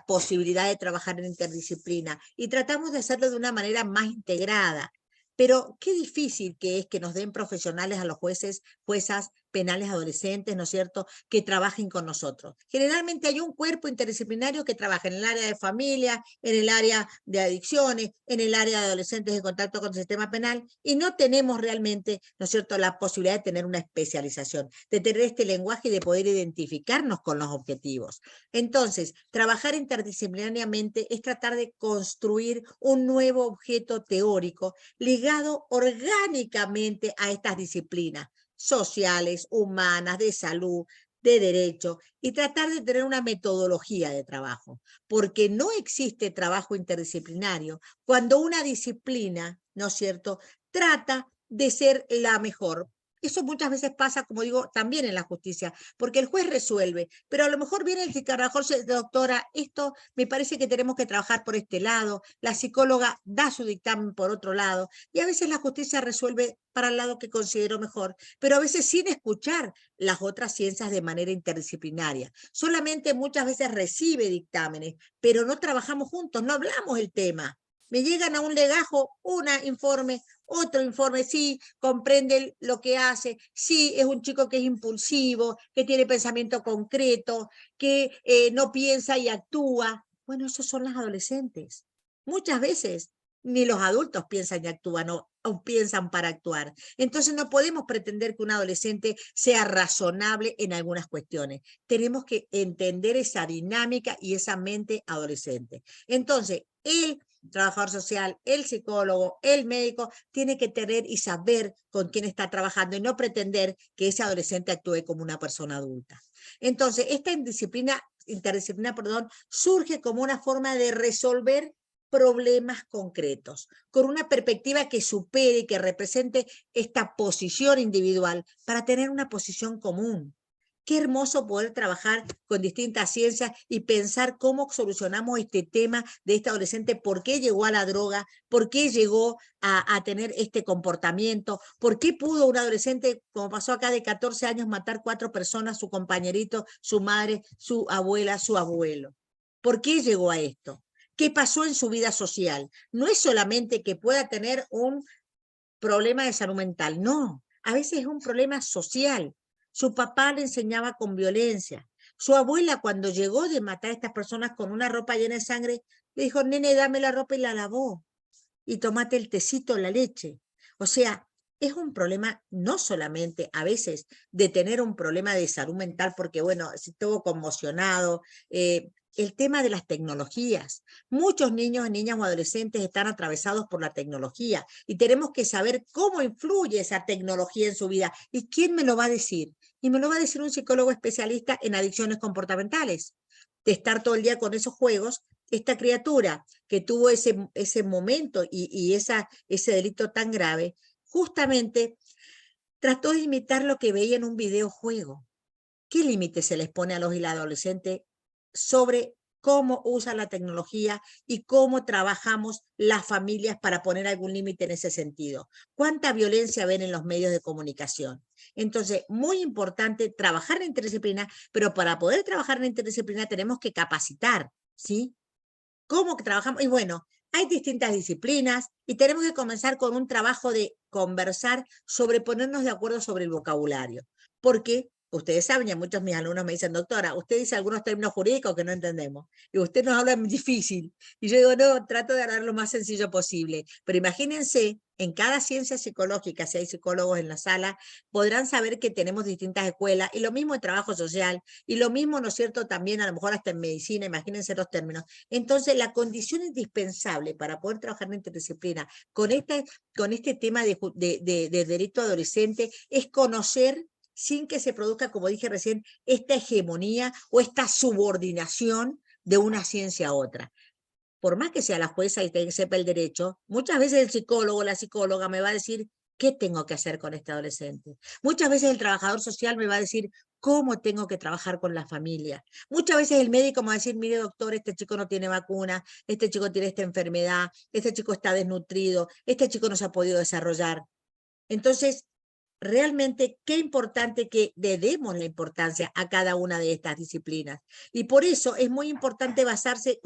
posibilidad de trabajar en interdisciplina y tratamos de hacerlo de una manera más integrada. Pero qué difícil que es que nos den profesionales a los jueces, juezas penales adolescentes, ¿no es cierto?, que trabajen con nosotros. Generalmente hay un cuerpo interdisciplinario que trabaja en el área de familia, en el área de adicciones, en el área de adolescentes en contacto con el sistema penal, y no tenemos realmente, ¿no es cierto?, la posibilidad de tener una especialización, de tener este lenguaje y de poder identificarnos con los objetivos. Entonces, trabajar interdisciplinariamente es tratar de construir un nuevo objeto teórico ligado orgánicamente a estas disciplinas sociales, humanas, de salud, de derecho, y tratar de tener una metodología de trabajo, porque no existe trabajo interdisciplinario cuando una disciplina, ¿no es cierto?, trata de ser la mejor. Eso muchas veces pasa, como digo, también en la justicia, porque el juez resuelve, pero a lo mejor viene el psiquiatra, doctora, esto me parece que tenemos que trabajar por este lado, la psicóloga da su dictamen por otro lado, y a veces la justicia resuelve para el lado que considero mejor, pero a veces sin escuchar las otras ciencias de manera interdisciplinaria. Solamente muchas veces recibe dictámenes, pero no trabajamos juntos, no hablamos el tema. Me llegan a un legajo, un informe, otro informe, sí, comprende lo que hace, sí, es un chico que es impulsivo, que tiene pensamiento concreto, que no piensa y actúa. Bueno, esos son los adolescentes. Muchas veces ni los adultos piensan y actúan o piensan para actuar. Entonces no podemos pretender que un adolescente sea razonable en algunas cuestiones. Tenemos que entender esa dinámica y esa mente adolescente. Entonces, el trabajador social, el psicólogo, el médico, tiene que tener y saber con quién está trabajando y no pretender que ese adolescente actúe como una persona adulta. Entonces, esta interdisciplina, surge como una forma de resolver problemas concretos, con una perspectiva que supere y que represente esta posición individual para tener una posición común. Qué hermoso poder trabajar con distintas ciencias y pensar cómo solucionamos este tema de este adolescente, por qué llegó a la droga, por qué llegó a tener este comportamiento, por qué pudo un adolescente, como pasó acá, de 14 años, matar 4 personas, su compañerito, su madre, su abuela, su abuelo. ¿Por qué llegó a esto? ¿Qué pasó en su vida social? No es solamente que pueda tener un problema de salud mental, no, a veces es un problema social. Su papá le enseñaba con violencia. Su abuela, cuando llegó de matar a estas personas con una ropa llena de sangre, le dijo, nene, dame la ropa, y la lavó. Y tomate el tecito, la leche. O sea, es un problema no solamente a veces de tener un problema de salud mental, porque bueno, estuvo conmocionado, el tema de las tecnologías. Muchos niños, niñas o adolescentes están atravesados por la tecnología y tenemos que saber cómo influye esa tecnología en su vida. ¿Y quién me lo va a decir? Y me lo va a decir un psicólogo especialista en adicciones comportamentales. De estar todo el día con esos juegos, esta criatura que tuvo ese momento y ese delito tan grave, justamente trató de imitar lo que veía en un videojuego. ¿Qué límites se les pone a los y las adolescentes sobre cómo usan la tecnología y cómo trabajamos las familias para poner algún límite en ese sentido? ¿Cuánta violencia ven en los medios de comunicación? Entonces, muy importante trabajar en interdisciplina, pero para poder trabajar en interdisciplina tenemos que capacitar, ¿sí? ¿Cómo que trabajamos? Y bueno, hay distintas disciplinas y tenemos que comenzar con un trabajo de conversar sobre ponernos de acuerdo sobre el vocabulario. ¿Por qué? ustedes saben, y muchos de mis alumnos me dicen, doctora, usted dice algunos términos jurídicos que no entendemos, y usted nos habla muy difícil, y yo digo, no, trato de hablar lo más sencillo posible, pero imagínense, en cada ciencia psicológica, si hay psicólogos en la sala, podrán saber que tenemos distintas escuelas, y lo mismo en trabajo social, y lo mismo, ¿no es cierto?, también a lo mejor hasta en medicina, imagínense los términos. Entonces, la condición indispensable para poder trabajar en interdisciplina con este tema de derecho adolescente es conocer sin que se produzca, como dije recién, esta hegemonía o esta subordinación de una ciencia a otra. Por más que sea la jueza y que sepa el derecho, muchas veces el psicólogo o la psicóloga me va a decir qué tengo que hacer con este adolescente. Muchas veces el trabajador social me va a decir cómo tengo que trabajar con la familia. Muchas veces el médico me va a decir, mire doctor, este chico no tiene vacuna, este chico tiene esta enfermedad, este chico está desnutrido, este chico no se ha podido desarrollar. Entonces, realmente qué importante que le demos la importancia a cada una de estas disciplinas. Y por eso es muy importante basarse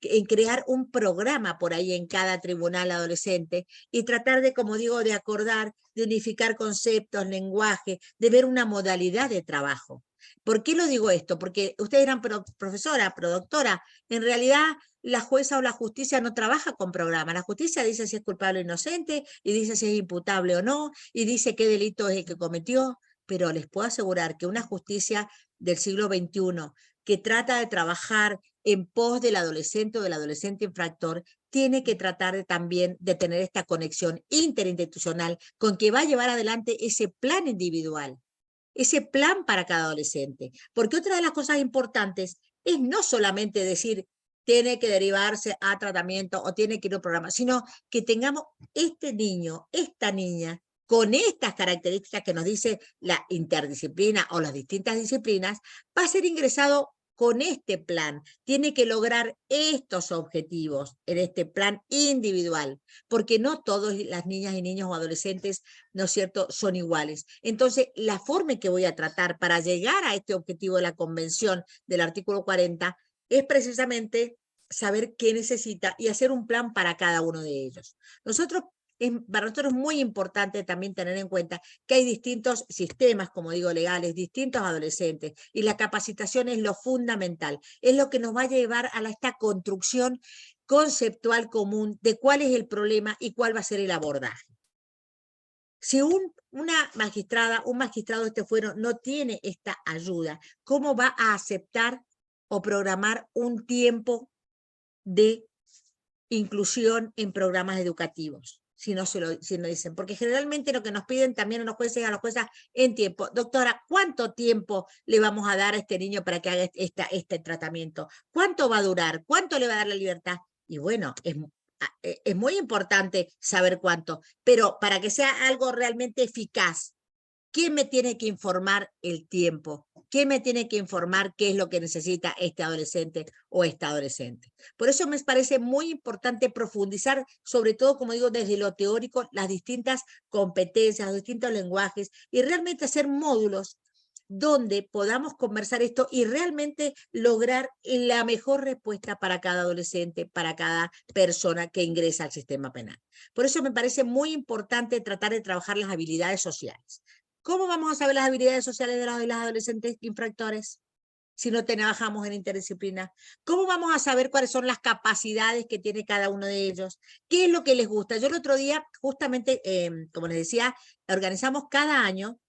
en crear un programa por ahí en cada tribunal adolescente y tratar de, como digo, de acordar, de unificar conceptos, lenguaje, de ver una modalidad de trabajo. ¿Por qué lo digo esto? Porque ustedes eran profesora, doctora, en realidad la jueza o la justicia no trabaja con programas. La justicia dice si es culpable o inocente, y dice si es imputable o no, y dice qué delito es el que cometió, pero les puedo asegurar que una justicia del siglo XXI que trata de trabajar en pos del adolescente o del adolescente infractor, tiene que tratar también de tener esta conexión interinstitucional con que va a llevar adelante ese plan individual, ese plan para cada adolescente. Porque otra de las cosas importantes es no solamente decir tiene que derivarse a tratamiento o tiene que ir a un programa, sino que tengamos este niño, esta niña, con estas características que nos dice la interdisciplina o las distintas disciplinas, va a ser ingresado con este plan, tiene que lograr estos objetivos en este plan individual, porque no todas las niñas y niños o adolescentes, ¿no es cierto?, son iguales. Entonces, la forma en que voy a tratar para llegar a este objetivo de la convención del artículo 40 es precisamente saber qué necesita y hacer un plan para cada uno de ellos. Para nosotros es muy importante también tener en cuenta que hay distintos sistemas, como digo, legales, distintos adolescentes, y la capacitación es lo fundamental, es lo que nos va a llevar a esta construcción conceptual común de cuál es el problema y cuál va a ser el abordaje. Si una magistrada, un magistrado de este fuero no tiene esta ayuda, ¿cómo va a aceptar o programar un tiempo de inclusión en programas educativos? Si no dicen, porque generalmente lo que nos piden también a los jueces y a las juezas en tiempo. Doctora, ¿cuánto tiempo le vamos a dar a este niño para que haga este tratamiento? ¿Cuánto va a durar? ¿Cuánto le va a dar la libertad? Y bueno, es muy importante saber cuánto, pero para que sea algo realmente eficaz, ¿quién me tiene que informar el tiempo? ¿Quién me tiene que informar qué es lo que necesita este adolescente o esta adolescente? Por eso me parece muy importante profundizar, sobre todo, como digo, desde lo teórico, las distintas competencias, los distintos lenguajes, y realmente hacer módulos donde podamos conversar esto y realmente lograr la mejor respuesta para cada adolescente, para cada persona que ingresa al sistema penal. Por eso me parece muy importante tratar de trabajar las habilidades sociales. ¿Cómo vamos a saber las habilidades sociales de los adolescentes infractores si no trabajamos en interdisciplina? ¿Cómo vamos a saber cuáles son las capacidades que tiene cada uno de ellos? ¿Qué es lo que les gusta? Yo el otro día, justamente, como les decía, organizamos cada año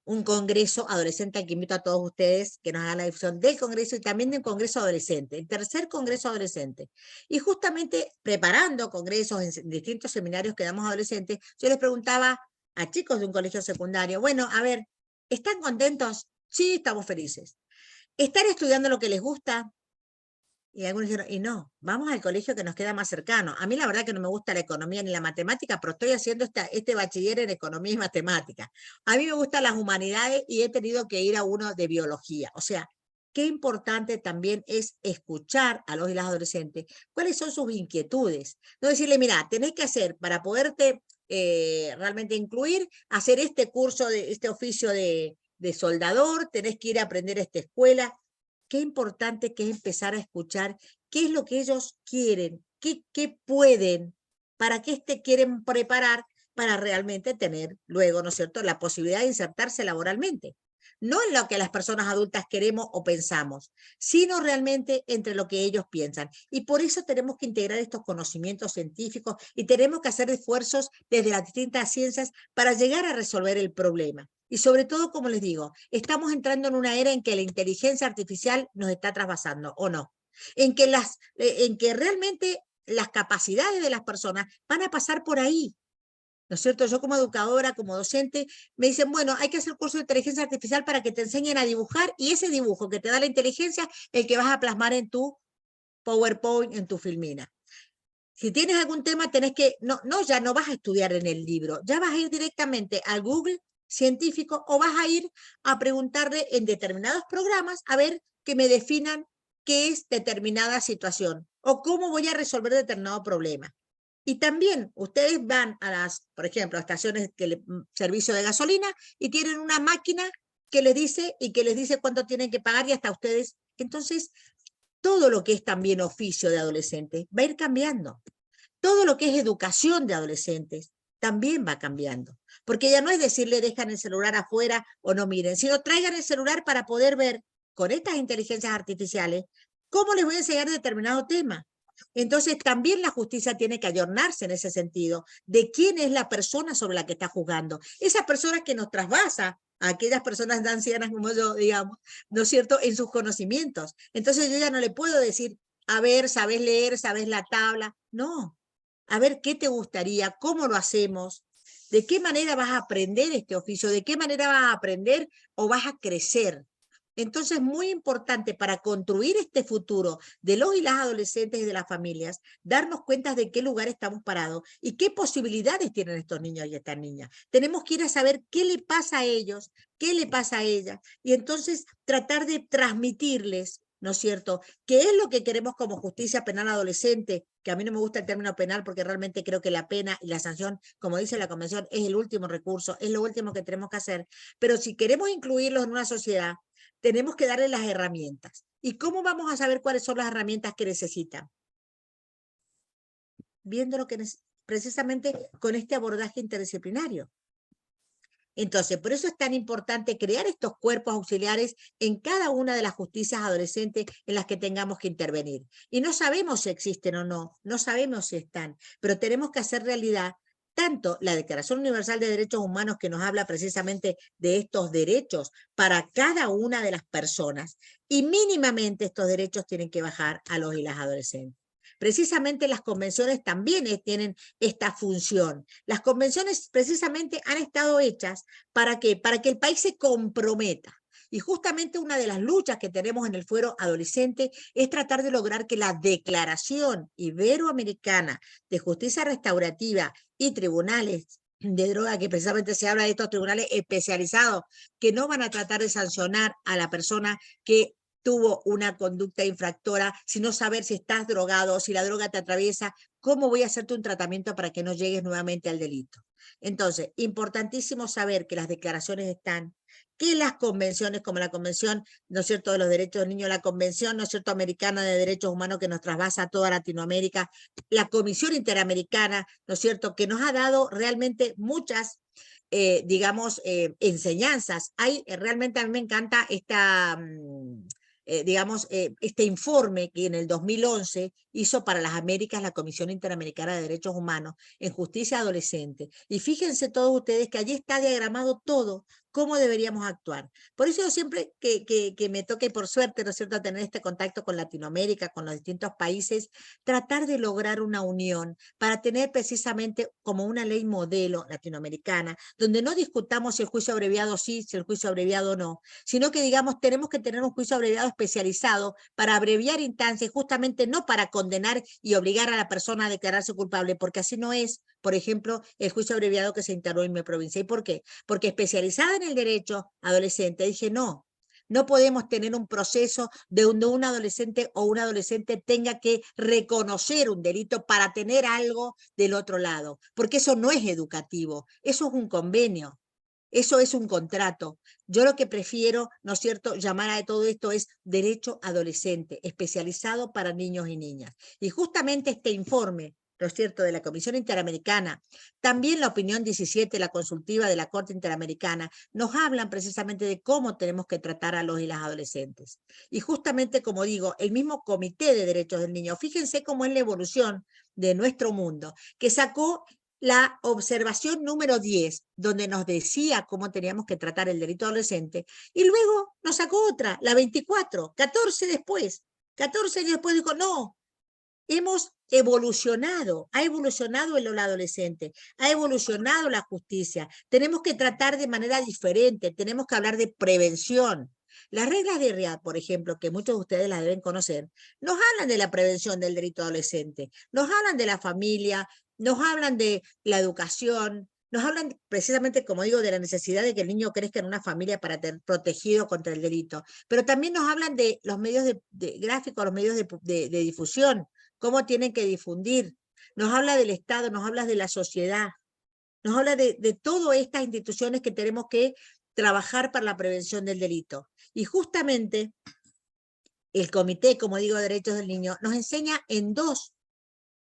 un congreso adolescente, al que invito a todos ustedes que nos hagan la difusión del congreso y también del congreso adolescente, el tercer congreso adolescente. Y justamente preparando congresos en distintos seminarios que damos a adolescentes, yo les preguntaba a chicos de un colegio secundario, bueno, a ver, ¿están contentos? Sí, estamos felices. ¿Están estudiando lo que les gusta? Y algunos dijeron, y no, vamos al colegio que nos queda más cercano. A mí la verdad que no me gusta la economía ni la matemática, pero estoy haciendo este bachiller en economía y matemática. A mí me gustan las humanidades y he tenido que ir a uno de biología. O sea, qué importante también es escuchar a los y las adolescentes cuáles son sus inquietudes. No decirle, mira, tenés que hacer para poderte realmente incluir, hacer este curso, este oficio de soldador, tenés que ir a aprender a esta escuela. Qué importante que es empezar a escuchar qué es lo que ellos quieren, qué pueden, para qué quieren preparar para realmente tener luego, ¿no es cierto?, la posibilidad de insertarse laboralmente. no en lo que las personas adultas queremos o pensamos, sino realmente entre lo que ellos piensan. Y por eso tenemos que integrar estos conocimientos científicos y tenemos que hacer esfuerzos desde las distintas ciencias para llegar a resolver el problema. Y sobre todo, como les digo, estamos entrando en una era en que la inteligencia artificial nos está trasvasando, ¿o no? En que realmente las capacidades de las personas van a pasar por ahí. ¿No es cierto? Yo como educadora, como docente, me dicen, bueno, hay que hacer curso de inteligencia artificial para que te enseñen a dibujar y ese dibujo que te da la inteligencia, el que vas a plasmar en tu PowerPoint, en tu Filmina. Si tienes algún tema, tenés que, ya no vas a estudiar en el libro, ya vas a ir directamente al Google científico o vas a ir a preguntarle en determinados programas a ver que me definan qué es determinada situación o cómo voy a resolver determinado problema. Y también ustedes van a las, por ejemplo, a estaciones servicio de gasolina y tienen una máquina que les dice cuánto tienen que pagar y hasta ustedes. Entonces, todo lo que es también oficio de adolescentes va a ir cambiando. Todo lo que es educación de adolescentes también va cambiando. Porque ya no es decirle dejan el celular afuera o no miren, sino traigan el celular para poder ver con estas inteligencias artificiales cómo les voy a enseñar determinado tema. Entonces también la justicia tiene que ayornarse en ese sentido de quién es la persona sobre la que está juzgando. Esa persona que nos trasvasa a aquellas personas de ancianas como yo, digamos, ¿no es cierto?, en sus conocimientos. Entonces yo ya no le puedo decir, a ver, ¿sabes leer? ¿Sabes la tabla? No. A ver, ¿qué te gustaría? ¿Cómo lo hacemos? ¿De qué manera vas a aprender este oficio? ¿De qué manera vas a aprender o vas a crecer? Entonces, muy importante para construir este futuro de los y las adolescentes y de las familias, darnos cuenta de qué lugar estamos parados y qué posibilidades tienen estos niños y estas niñas. Tenemos que ir a saber qué le pasa a ellos, qué le pasa a ellas, y entonces tratar de transmitirles, ¿no es cierto?, qué es lo que queremos como justicia penal adolescente, que a mí no me gusta el término penal porque realmente creo que la pena y la sanción, como dice la Convención, es el último recurso, es lo último que tenemos que hacer. Pero si queremos incluirlos en una sociedad, tenemos que darle las herramientas. ¿Y cómo vamos a saber cuáles son las herramientas que necesitan? Viendo lo que precisamente con este abordaje interdisciplinario. Entonces, por eso es tan importante crear estos cuerpos auxiliares en cada una de las justicias adolescentes en las que tengamos que intervenir. Y no sabemos si existen o no, no sabemos si están, pero tenemos que hacer realidad tanto la Declaración Universal de Derechos Humanos, que nos habla precisamente de estos derechos para cada una de las personas, y mínimamente estos derechos tienen que bajar a los y las adolescentes. Precisamente las convenciones también tienen esta función. Las convenciones precisamente han estado hechas ¿para qué? Para que el país se comprometa. Y justamente una de las luchas que tenemos en el fuero adolescente es tratar de lograr que la Declaración Iberoamericana de Justicia Restaurativa y Tribunales de droga, que precisamente se habla de estos tribunales especializados que no van a tratar de sancionar a la persona que tuvo una conducta infractora, sino saber si estás drogado, si la droga te atraviesa, cómo voy a hacerte un tratamiento para que no llegues nuevamente al delito. Entonces, importantísimo saber que las declaraciones están, que las convenciones, como la Convención, ¿no es cierto?, de los Derechos del Niño, la Convención, ¿no es cierto?, Americana de Derechos Humanos, que nos trasvasa a toda Latinoamérica, la Comisión Interamericana, ¿no es cierto?, que nos ha dado realmente muchas digamos, enseñanzas. Realmente a mí me encanta esta, este informe que en el 2011 hizo para las Américas la Comisión Interamericana de Derechos Humanos en Justicia Adolescente. Y fíjense todos ustedes que allí está diagramado todo, cómo deberíamos actuar. Por eso yo siempre que me toque, por suerte, ¿no es cierto?, tener este contacto con Latinoamérica, con los distintos países, tratar de lograr una unión para tener precisamente como una ley modelo latinoamericana, donde no discutamos si el juicio abreviado sí, si el juicio abreviado no, sino que digamos tenemos que tener un juicio abreviado especializado para abreviar instancias, justamente no para condenar y obligar a la persona a declararse culpable, porque así no es, por ejemplo, el juicio abreviado que se instaló en mi provincia. ¿Y por qué? Porque especializada en el derecho adolescente, dije no podemos tener un proceso de donde un adolescente o una adolescente tenga que reconocer un delito para tener algo del otro lado, porque eso no es educativo, eso es un convenio. Eso es un contrato. Yo lo que prefiero, ¿no es cierto?, llamar a todo esto es derecho adolescente, especializado para niños y niñas. Y justamente este informe ¿no es cierto?, de la Comisión Interamericana, también la opinión 17, la consultiva de la Corte Interamericana, nos hablan precisamente de cómo tenemos que tratar a los y las adolescentes. Y justamente, como digo, el mismo Comité de Derechos del Niño, fíjense cómo es la evolución de nuestro mundo, que sacó la observación número 10, donde nos decía cómo teníamos que tratar el delito adolescente, y luego nos sacó otra, la 24, 14 después. 14 años después dijo, no, hemos evolucionado, ha evolucionado el adolescente, ha evolucionado la justicia, tenemos que tratar de manera diferente, tenemos que hablar de prevención. Las reglas de Riad, por ejemplo, que muchos de ustedes las deben conocer, nos hablan de la prevención del delito adolescente, nos hablan de la familia, nos hablan de la educación, nos hablan precisamente, como digo, de la necesidad de que el niño crezca en una familia para tener protegido contra el delito, pero también nos hablan de los medios de gráficos, los medios de difusión, cómo tienen que difundir, nos habla del Estado, nos habla de la sociedad, nos habla de todas estas instituciones que tenemos que trabajar para la prevención del delito. Y justamente el Comité, como digo, de Derechos del Niño, nos enseña en dos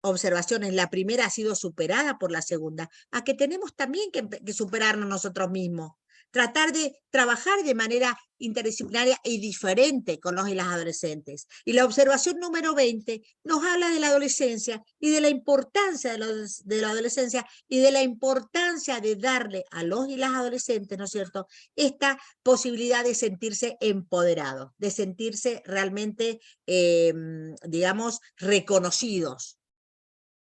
observaciones. La primera ha sido superada por la segunda, a que tenemos también que superarnos nosotros mismos, tratar de trabajar de manera interdisciplinaria y diferente con los y las adolescentes. Y la observación número 20 nos habla de la adolescencia y de la importancia de la adolescencia y de la importancia de darle a los y las adolescentes, ¿no es cierto?, esta posibilidad de sentirse empoderados, de sentirse realmente, digamos, reconocidos.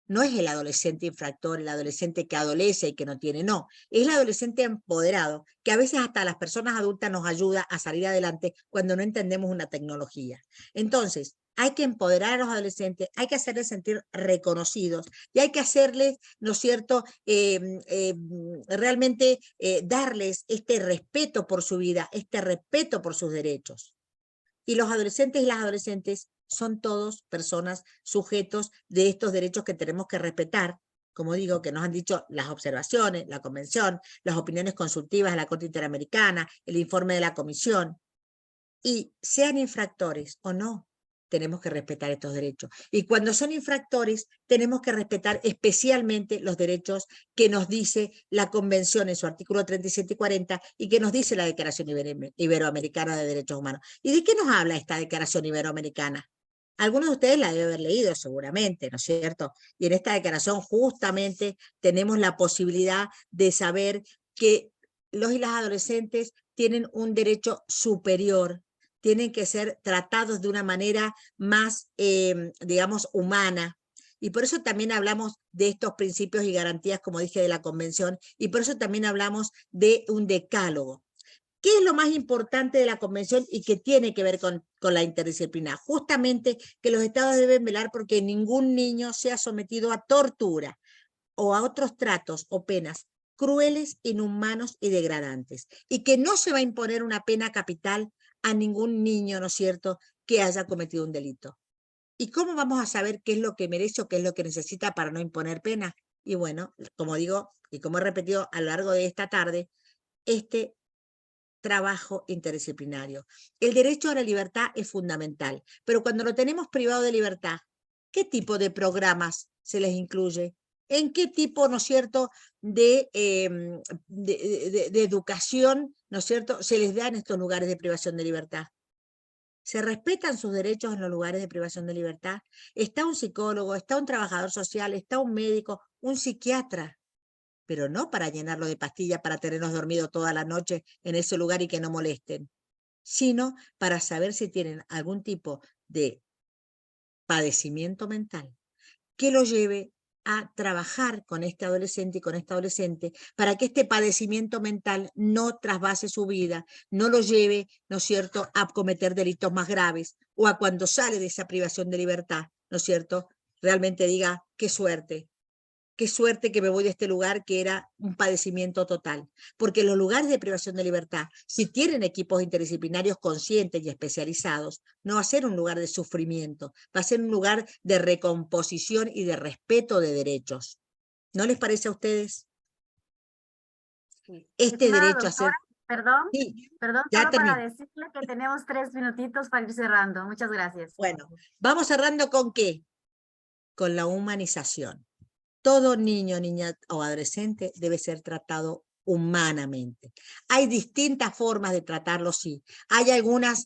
No es el adolescente infractor, el adolescente que adolece y que no tiene, no. Es el adolescente empoderado, que a veces hasta las personas adultas nos ayuda a salir adelante cuando no entendemos una tecnología. Entonces, hay que empoderar a los adolescentes, hay que hacerles sentir reconocidos y hay que hacerles, ¿no es cierto?, realmente darles este respeto por su vida, este respeto por sus derechos. Y los adolescentes y las adolescentes son todos personas, sujetos de estos derechos que tenemos que respetar, como digo, que nos han dicho las observaciones, la convención, las opiniones consultivas de la Corte Interamericana, el informe de la Comisión. Y sean infractores o no, tenemos que respetar estos derechos. Y cuando son infractores, tenemos que respetar especialmente los derechos que nos dice la Convención en su artículo 37 y 40 y que nos dice la Declaración Iberoamericana de Derechos Humanos. ¿Y de qué nos habla esta Declaración Iberoamericana? Algunos de ustedes la deben haber leído seguramente, ¿no es cierto? Y en esta declaración justamente tenemos la posibilidad de saber que los y las adolescentes tienen un derecho superior, tienen que ser tratados de una manera más, digamos, humana. Y por eso también hablamos de estos principios y garantías, como dije, de la Convención, y por eso también hablamos de un decálogo. ¿Qué es lo más importante de la Convención y que tiene que ver con la interdisciplina? Justamente que los estados deben velar porque ningún niño sea sometido a tortura o a otros tratos o penas crueles, inhumanos y degradantes, y que no se va a imponer una pena capital a ningún niño, ¿no es cierto?, que haya cometido un delito. ¿Y cómo vamos a saber qué es lo que merece o qué es lo que necesita para no imponer pena? Y bueno, como digo, y como he repetido a lo largo de esta tarde, este trabajo interdisciplinario. El derecho a la libertad es fundamental, pero cuando lo tenemos privado de libertad, ¿qué tipo de programas se les incluye? ¿En qué tipo, ¿no es cierto?, de educación, ¿no es cierto?, se les da en estos lugares de privación de libertad? ¿Se respetan sus derechos en los lugares de privación de libertad? ¿Está un psicólogo, está un trabajador social, está un médico, un psiquiatra? Pero no para llenarlo de pastillas para tenernos dormidos toda la noche en ese lugar y que no molesten, sino para saber si tienen algún tipo de padecimiento mental que lo lleve a trabajar con este adolescente y con esta adolescente para que este padecimiento mental no trasvase su vida, no lo lleve, ¿no es cierto?, a cometer delitos más graves o a cuando sale de esa privación de libertad, ¿no es cierto?, realmente diga, qué suerte que me voy de este lugar que era un padecimiento total. Porque los lugares de privación de libertad, si tienen equipos interdisciplinarios conscientes y especializados, no va a ser un lugar de sufrimiento, va a ser un lugar de recomposición y de respeto de derechos. ¿No les parece a ustedes? Este Estimada derecho a ser... doctora, perdón, Sí, perdón, ya solo para termino. decirle que tenemos 3 minutitos para ir cerrando. Muchas gracias. Bueno, vamos cerrando ¿con qué? Con la humanización. todo niño, niña o adolescente debe ser tratado humanamente. Hay distintas formas de tratarlo, sí. Hay algunas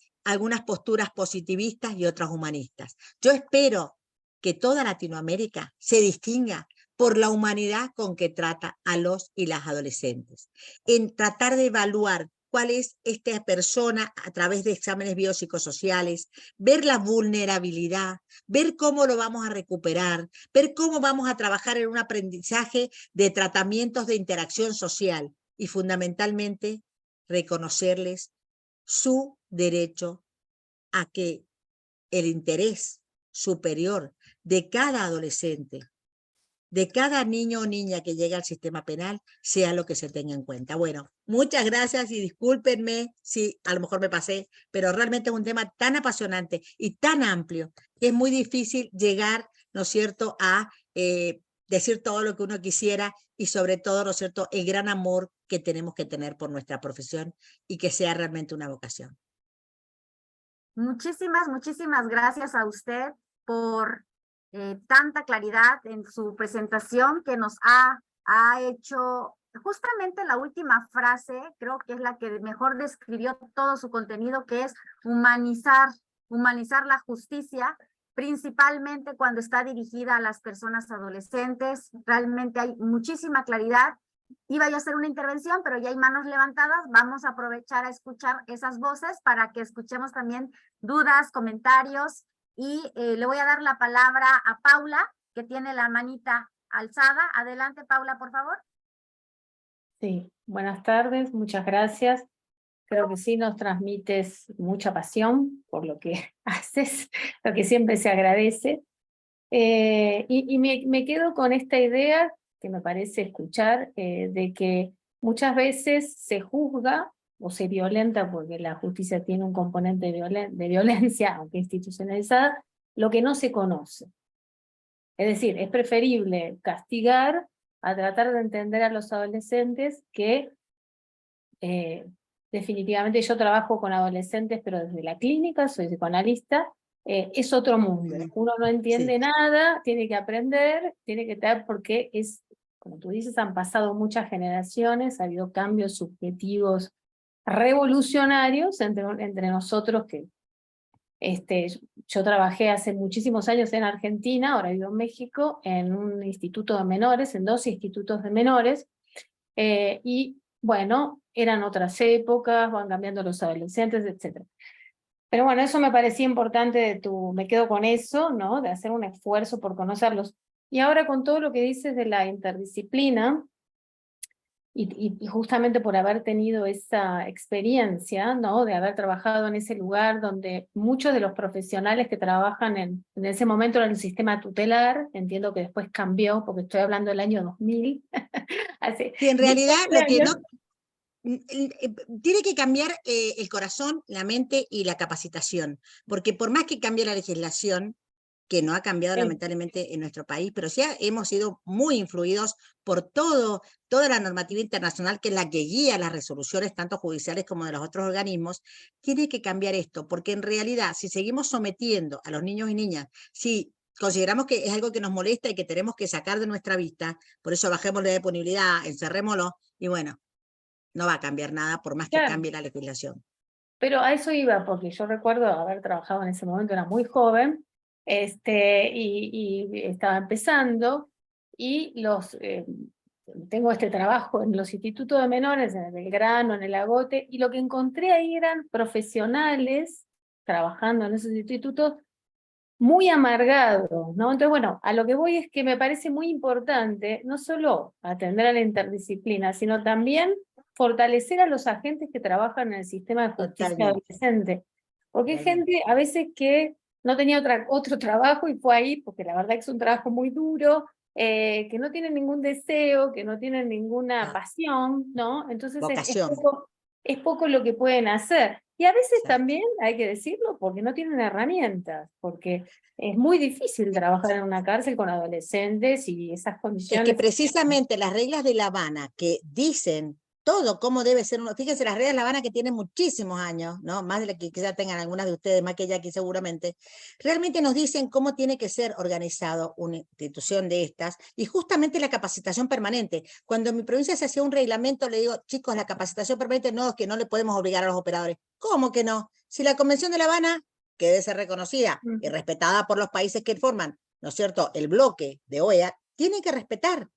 posturas positivistas y otras humanistas. Yo espero que toda Latinoamérica se distinga por la humanidad con que trata a los y las adolescentes, en tratar de evaluar cuál es esta persona a través de exámenes biopsicosociales, ver la vulnerabilidad, ver cómo lo vamos a recuperar, ver cómo vamos a trabajar en un aprendizaje de tratamientos de interacción social y fundamentalmente reconocerles su derecho a que el interés superior de cada adolescente, de cada niño o niña que llegue al sistema penal, sea lo que se tenga en cuenta. Bueno, muchas gracias y discúlpenme si a lo mejor me pasé, pero realmente es un tema tan apasionante y tan amplio que es muy difícil llegar, ¿no es cierto?, a decir todo lo que uno quisiera y sobre todo, ¿no es cierto?, el gran amor que tenemos que tener por nuestra profesión y que sea realmente una vocación. Muchísimas gracias a usted por tanta claridad en su presentación que nos ha hecho. Justamente la última frase, creo que es la que mejor describió todo su contenido, que es humanizar la justicia, principalmente cuando está dirigida a las personas adolescentes. Realmente hay muchísima claridad. Iba yo a hacer una intervención, pero ya hay manos levantadas. Vamos a aprovechar a escuchar esas voces para que escuchemos también dudas, comentarios, y le voy a dar la palabra a Paula, que tiene la manita alzada. Adelante, Paula, por favor. Sí, buenas tardes, muchas gracias. Creo que sí nos transmites mucha pasión por lo que haces, lo que siempre se agradece. Me quedo con esta idea que me parece escuchar, de que muchas veces se juzga o se violenta, porque la justicia tiene un componente de violencia, aunque institucionalizada, lo que no se conoce. Es decir, es preferible castigar a tratar de entender a los adolescentes que definitivamente yo trabajo con adolescentes, pero desde la clínica, soy psicoanalista, es otro mundo. Uno no entiende nada, tiene que aprender, tiene que estar, porque es, como tú dices, han pasado muchas generaciones, ha habido cambios subjetivos revolucionarios entre nosotros que yo trabajé hace muchísimos años en Argentina, ahora vivo en México, en un instituto de menores, en 2 institutos de menores, y bueno, eran otras épocas, van cambiando los adolescentes, etc. Pero bueno, eso me parecía importante me quedo con eso, ¿no? De hacer un esfuerzo por conocerlos. Y ahora con todo lo que dices de la interdisciplina, y justamente por haber tenido esa experiencia, ¿no? De haber trabajado en ese lugar donde muchos de los profesionales que trabajan en ese momento en el sistema tutelar, entiendo que después cambió, porque estoy hablando del año 2000, hace Sí, en realidad lo que años. tiene que cambiar el corazón, la mente y la capacitación, porque por más que cambie la legislación, que no ha cambiado lamentablemente en nuestro país, pero sí hemos sido muy influidos por toda la normativa internacional, que es la que guía las resoluciones, tanto judiciales como de los otros organismos. Tiene que cambiar esto, porque en realidad, si seguimos sometiendo a los niños y niñas, si consideramos que es algo que nos molesta y que tenemos que sacar de nuestra vista, por eso bajemos la disponibilidad, encerrémoslo, y bueno, no va a cambiar nada por más que cambie la legislación. Pero a eso iba, porque yo recuerdo haber trabajado en ese momento, era muy joven, y estaba empezando, y tengo este trabajo en los institutos de menores, en el Belgrano, en el Agote, y lo que encontré ahí eran profesionales trabajando en esos institutos muy amargados, ¿no? Entonces, bueno, a lo que voy es que me parece muy importante no solo atender a la interdisciplina, sino también fortalecer a los agentes que trabajan en el sistema de justicia adolescente. Porque hay gente a veces que no tenía otro trabajo y fue ahí, porque la verdad que es un trabajo muy duro, que no tienen ningún deseo, que no tienen ninguna pasión, ¿no? Entonces es poco lo que pueden hacer. Y a veces también, hay que decirlo, porque no tienen herramientas, porque es muy difícil trabajar en una cárcel con adolescentes y esas condiciones. Es que precisamente las reglas de La Habana que dicen todo, cómo debe ser uno. Fíjense, las redes de La Habana, que tienen muchísimos años, ¿no? Más de la que quizá tengan algunas de ustedes, más que Jackie seguramente, realmente nos dicen cómo tiene que ser organizado una institución de estas, y justamente la capacitación permanente. Cuando en mi provincia se hacía un reglamento, le digo, chicos, la capacitación permanente no, es que no le podemos obligar a los operadores. ¿Cómo que no? Si la Convención de La Habana, que debe ser reconocida y respetada por los países que forman, ¿no es cierto?, el bloque de OEA, tiene que respetar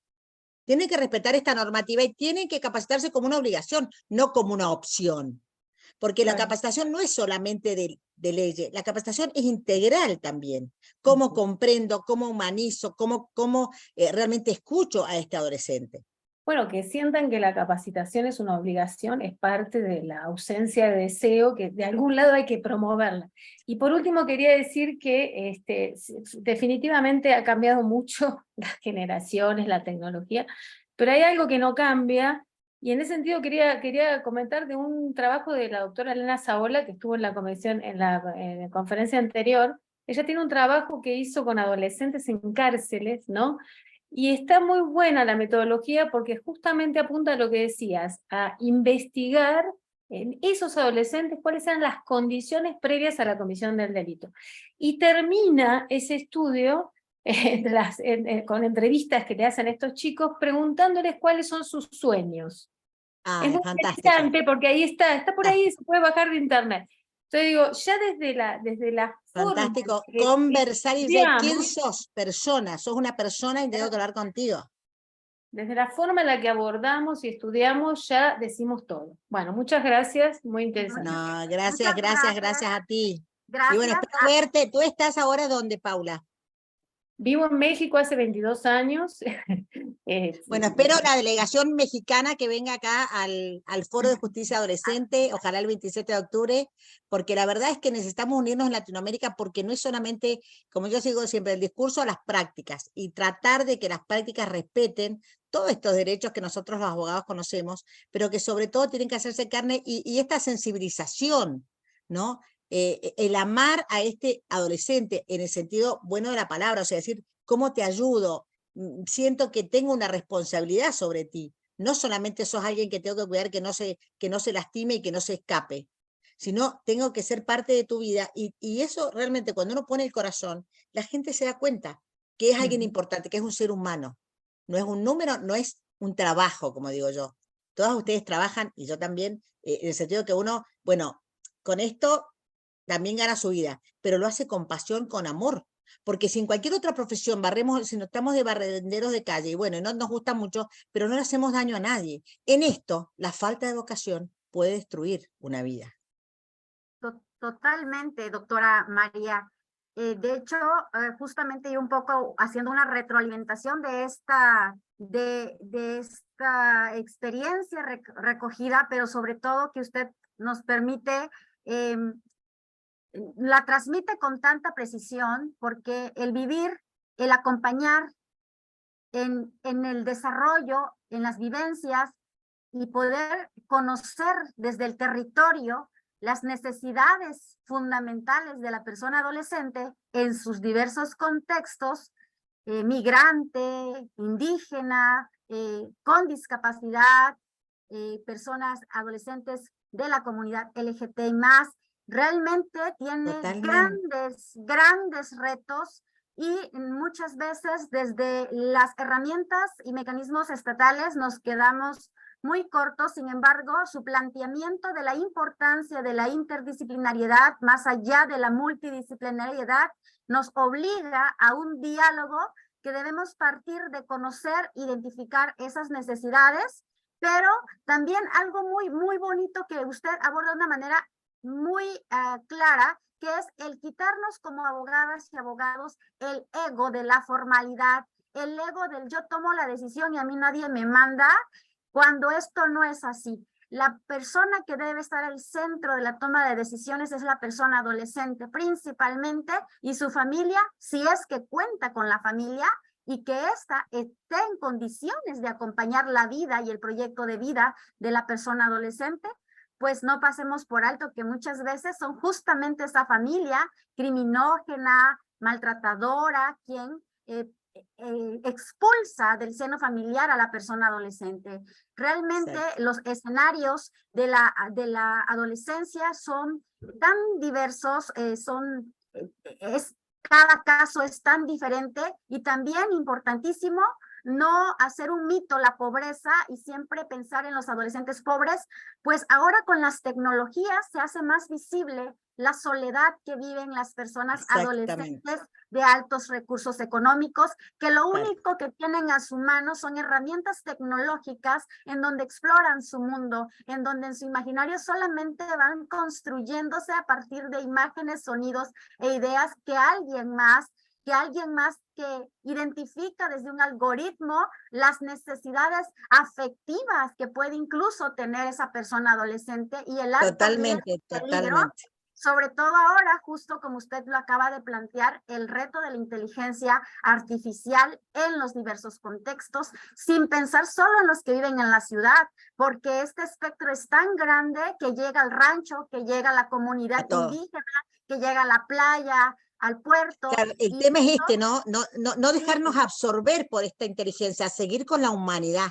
esta normativa y tienen que capacitarse como una obligación, no como una opción. Porque la capacitación no es solamente de leyes, la capacitación es integral también. Cómo comprendo, cómo humanizo, cómo realmente escucho a este adolescente. Bueno, que sientan que la capacitación es una obligación, es parte de la ausencia de deseo, que de algún lado hay que promoverla. Y por último quería decir que definitivamente ha cambiado mucho las generaciones, la tecnología, pero hay algo que no cambia, y en ese sentido quería comentar de un trabajo de la doctora Elena Saola, que estuvo en la conferencia anterior. Ella tiene un trabajo que hizo con adolescentes en cárceles, ¿no? Y está muy buena la metodología porque justamente apunta a lo que decías, a investigar en esos adolescentes cuáles eran las condiciones previas a la comisión del delito. Y termina ese estudio con entrevistas que le hacen a estos chicos preguntándoles cuáles son sus sueños. Es muy interesante porque ahí está por ahí, se puede bajar de internet. Entonces digo, ya desde la fantástico, forma conversar y decir, ¿quién sos? Persona, sos una persona y tengo que hablar contigo. Desde la forma en la que abordamos y estudiamos ya decimos todo. Bueno, muchas gracias, muy interesante. No, gracias a ti. Gracias. Y bueno, espero verte. ¿Tú estás ahora dónde, Paula? Vivo en México hace 22 años. Bueno, espero la delegación mexicana que venga acá al Foro de Justicia Adolescente, ojalá el 27 de octubre, porque la verdad es que necesitamos unirnos en Latinoamérica, porque no es solamente, como yo digo siempre, el discurso a las prácticas, y tratar de que las prácticas respeten todos estos derechos que nosotros los abogados conocemos, pero que sobre todo tienen que hacerse carne, y esta sensibilización, ¿no? El amar a este adolescente en el sentido bueno de la palabra, o sea, decir, ¿cómo te ayudo? Siento que tengo una responsabilidad sobre ti. No solamente sos alguien que tengo que cuidar que no se lastime y que no se escape, sino tengo que ser parte de tu vida. Y eso realmente, cuando uno pone el corazón, la gente se da cuenta que es alguien importante, que es un ser humano. No es un número, no es un trabajo, como digo yo. Todas ustedes trabajan, y yo también, en el sentido que uno, bueno, con esto también gana su vida, pero lo hace con pasión, con amor. Porque si en cualquier otra profesión si nos estamos de barrenderos de calle, y bueno, no nos gusta mucho, pero no le hacemos daño a nadie. En esto, la falta de vocación puede destruir una vida. Totalmente, doctora María. De hecho, justamente yo un poco haciendo una retroalimentación de esta experiencia recogida, pero sobre todo que usted nos permite la transmite con tanta precisión, porque el vivir, el acompañar en el desarrollo, en las vivencias, y poder conocer desde el territorio las necesidades fundamentales de la persona adolescente en sus diversos contextos, migrante, indígena, con discapacidad, personas adolescentes de la comunidad LGTBI+, realmente tiene grandes retos, y muchas veces desde las herramientas y mecanismos estatales nos quedamos muy cortos. Sin embargo, su planteamiento de la importancia de la interdisciplinariedad, más allá de la multidisciplinariedad, nos obliga a un diálogo que debemos partir de conocer, identificar esas necesidades, pero también algo muy bonito que usted aborda de una manera muy clara, que es el quitarnos como abogadas y abogados el ego de la formalidad, el ego del yo tomo la decisión y a mí nadie me manda, cuando esto no es así. La persona que debe estar al centro de la toma de decisiones es la persona adolescente principalmente, y su familia, si es que cuenta con la familia, y que ésta esté en condiciones de acompañar la vida y el proyecto de vida de la persona adolescente. Pues no pasemos por alto que muchas veces son justamente esa familia criminógena, maltratadora, quien expulsa del seno familiar a la persona adolescente. Realmente los escenarios de la adolescencia son tan diversos, cada caso es tan diferente, y también importantísimo no hacer un mito la pobreza y siempre pensar en los adolescentes pobres, pues ahora con las tecnologías se hace más visible la soledad que viven las personas adolescentes de altos recursos económicos, que lo único que tienen a su mano son herramientas tecnológicas en donde exploran su mundo, en donde en su imaginario solamente van construyéndose a partir de imágenes, sonidos e ideas que alguien más que identifica desde un algoritmo las necesidades afectivas que puede incluso tener esa persona adolescente, y el alto riesgo y peligro, sobre todo ahora, justo como usted lo acaba de plantear, el reto de la inteligencia artificial en los diversos contextos, sin pensar solo en los que viven en la ciudad, porque este espectro es tan grande que llega al rancho, que llega a la comunidad indígena, que llega a la playa, al puerto. Claro, el tema es este, ¿no? No dejarnos absorber por esta inteligencia, seguir con la humanidad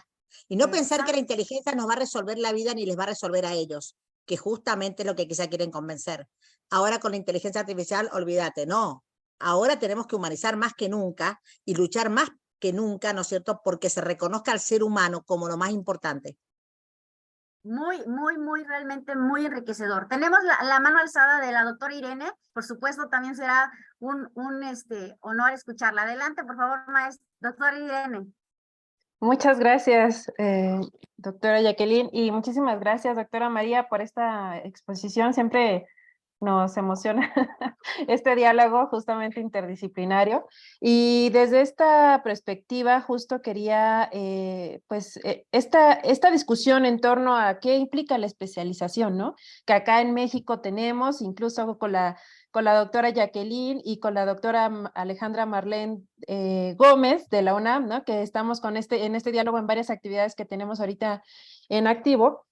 y no pensar que la inteligencia nos va a resolver la vida ni les va a resolver a ellos, que justamente es lo que quizá quieren convencer. Ahora con la inteligencia artificial, olvídate, no. Ahora tenemos que humanizar más que nunca y luchar más que nunca, ¿no es cierto?, porque se reconozca al ser humano como lo más importante. Muy, realmente muy enriquecedor. Tenemos la mano alzada de la doctora Irene. Por supuesto, también será un honor escucharla. Adelante, por favor, maestra. Doctora Irene. Muchas gracias, doctora Jacqueline, y muchísimas gracias, doctora María, por esta exposición. Siempre nos emociona este diálogo justamente interdisciplinario. Y desde esta perspectiva justo quería, esta discusión en torno a qué implica la especialización, ¿no? Que acá en México tenemos, incluso con la doctora Jacqueline y con la doctora Alejandra Marlene Gómez de la UNAM, ¿no? Que estamos en este diálogo en varias actividades que tenemos ahorita en activo.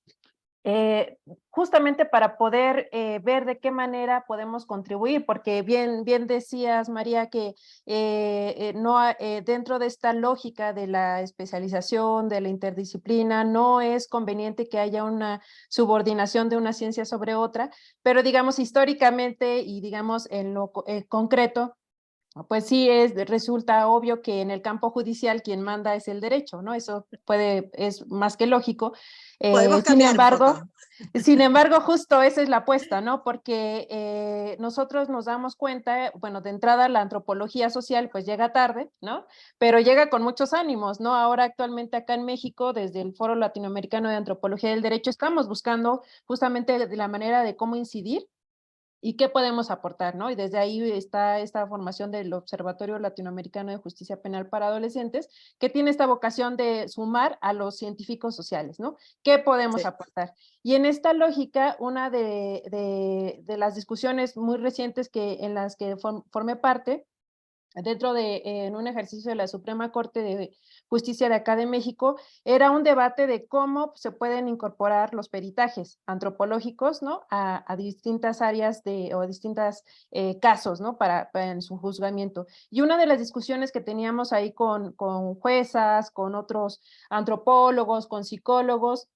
Justamente para poder ver de qué manera podemos contribuir, porque bien decías, María, que dentro de esta lógica de la especialización, de la interdisciplina, no es conveniente que haya una subordinación de una ciencia sobre otra, pero digamos históricamente y digamos en lo concreto, pues sí, resulta obvio que en el campo judicial quien manda es el derecho, ¿no? Eso es más que lógico. Sin embargo, justo esa es la apuesta, ¿no? Porque nosotros nos damos cuenta, bueno, de entrada la antropología social pues llega tarde, ¿no? Pero llega con muchos ánimos, ¿no? Ahora actualmente acá en México, desde el Foro Latinoamericano de Antropología del Derecho, estamos buscando justamente la manera de cómo incidir y qué podemos aportar, ¿no? Y desde ahí está esta formación del Observatorio Latinoamericano de Justicia Penal para Adolescentes, que tiene esta vocación de sumar a los científicos sociales, ¿no? ¿Qué podemos aportar? Y en esta lógica, una de las discusiones muy recientes en las que formé parte, dentro en un ejercicio de la Suprema Corte de Justicia de acá de México, era un debate de cómo se pueden incorporar los peritajes antropológicos, ¿no? A distintas áreas o distintos casos, ¿no? En su juzgamiento. Y una de las discusiones que teníamos ahí con juezas, con otros antropólogos, con psicólogos,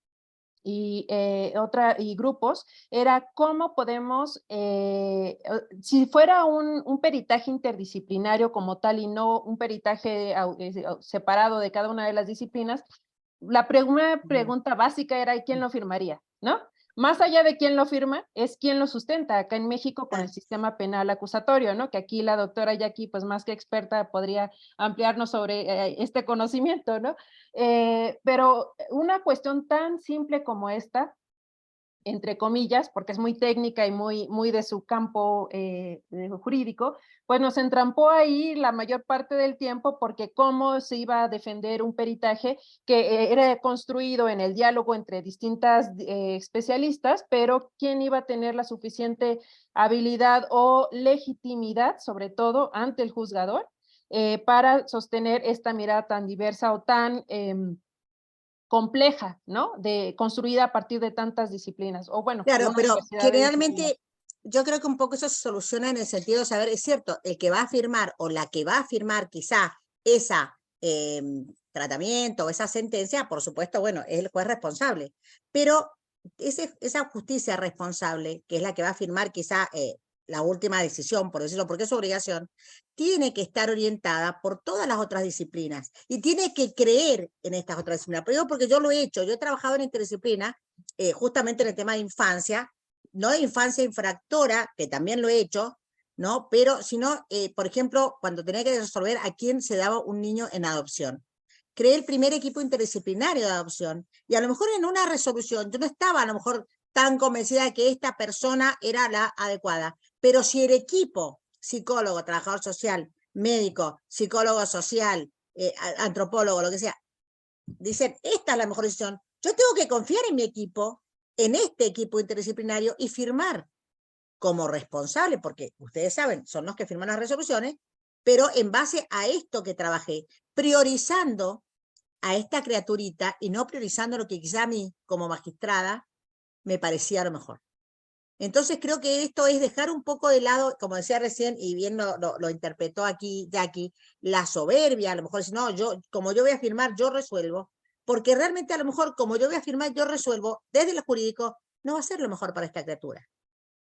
y grupos, era cómo podemos, si fuera un peritaje interdisciplinario como tal y no un peritaje separado de cada una de las disciplinas, la primera pregunta básica era ¿quién lo firmaría? ¿No? Más allá de quién lo firma, es quién lo sustenta acá en México con el sistema penal acusatorio, ¿no? Que aquí la doctora Jackie, pues más que experta, podría ampliarnos sobre este conocimiento, ¿no? Pero una cuestión tan simple como esta, entre comillas, porque es muy técnica y muy de su campo jurídico, pues nos entrampó ahí la mayor parte del tiempo, porque cómo se iba a defender un peritaje que era construido en el diálogo entre distintas especialistas, pero quién iba a tener la suficiente habilidad o legitimidad, sobre todo ante el juzgador, para sostener esta mirada tan diversa o tan compleja, ¿no? Construida a partir de tantas disciplinas. O bueno, claro, pero generalmente yo creo que un poco eso se soluciona en el sentido de saber, es cierto, el que va a firmar o la que va a firmar quizá esa tratamiento o esa sentencia, por supuesto, bueno, es el juez responsable. Pero esa justicia responsable, que es la que va a firmar quizá la última decisión, por decirlo, porque es su obligación, tiene que estar orientada por todas las otras disciplinas y tiene que creer en estas otras disciplinas. Pero digo porque yo lo he hecho, yo he trabajado en interdisciplina, justamente en el tema de infancia, no de infancia infractora, que también lo he hecho, ¿no? Pero sino, por ejemplo, cuando tenía que resolver a quién se daba un niño en adopción. Creé el primer equipo interdisciplinario de adopción y a lo mejor en una resolución yo no estaba a lo mejor tan convencida de que esta persona era la adecuada, pero si el equipo, psicólogo, trabajador social, médico, psicólogo social, antropólogo, lo que sea, dicen, esta es la mejor decisión, yo tengo que confiar en mi equipo, en este equipo interdisciplinario y firmar como responsable, porque ustedes saben, son los que firman las resoluciones, pero en base a esto que trabajé, priorizando a esta criaturita y no priorizando lo que quizá a mí, como magistrada, me parecía lo mejor. Entonces creo que esto es dejar un poco de lado, como decía recién, y bien lo interpretó aquí Jackie, la soberbia, a lo mejor decir, no, como yo voy a firmar, yo resuelvo, porque realmente a lo mejor como yo voy a firmar, yo resuelvo, desde lo jurídico, no va a ser lo mejor para esta criatura,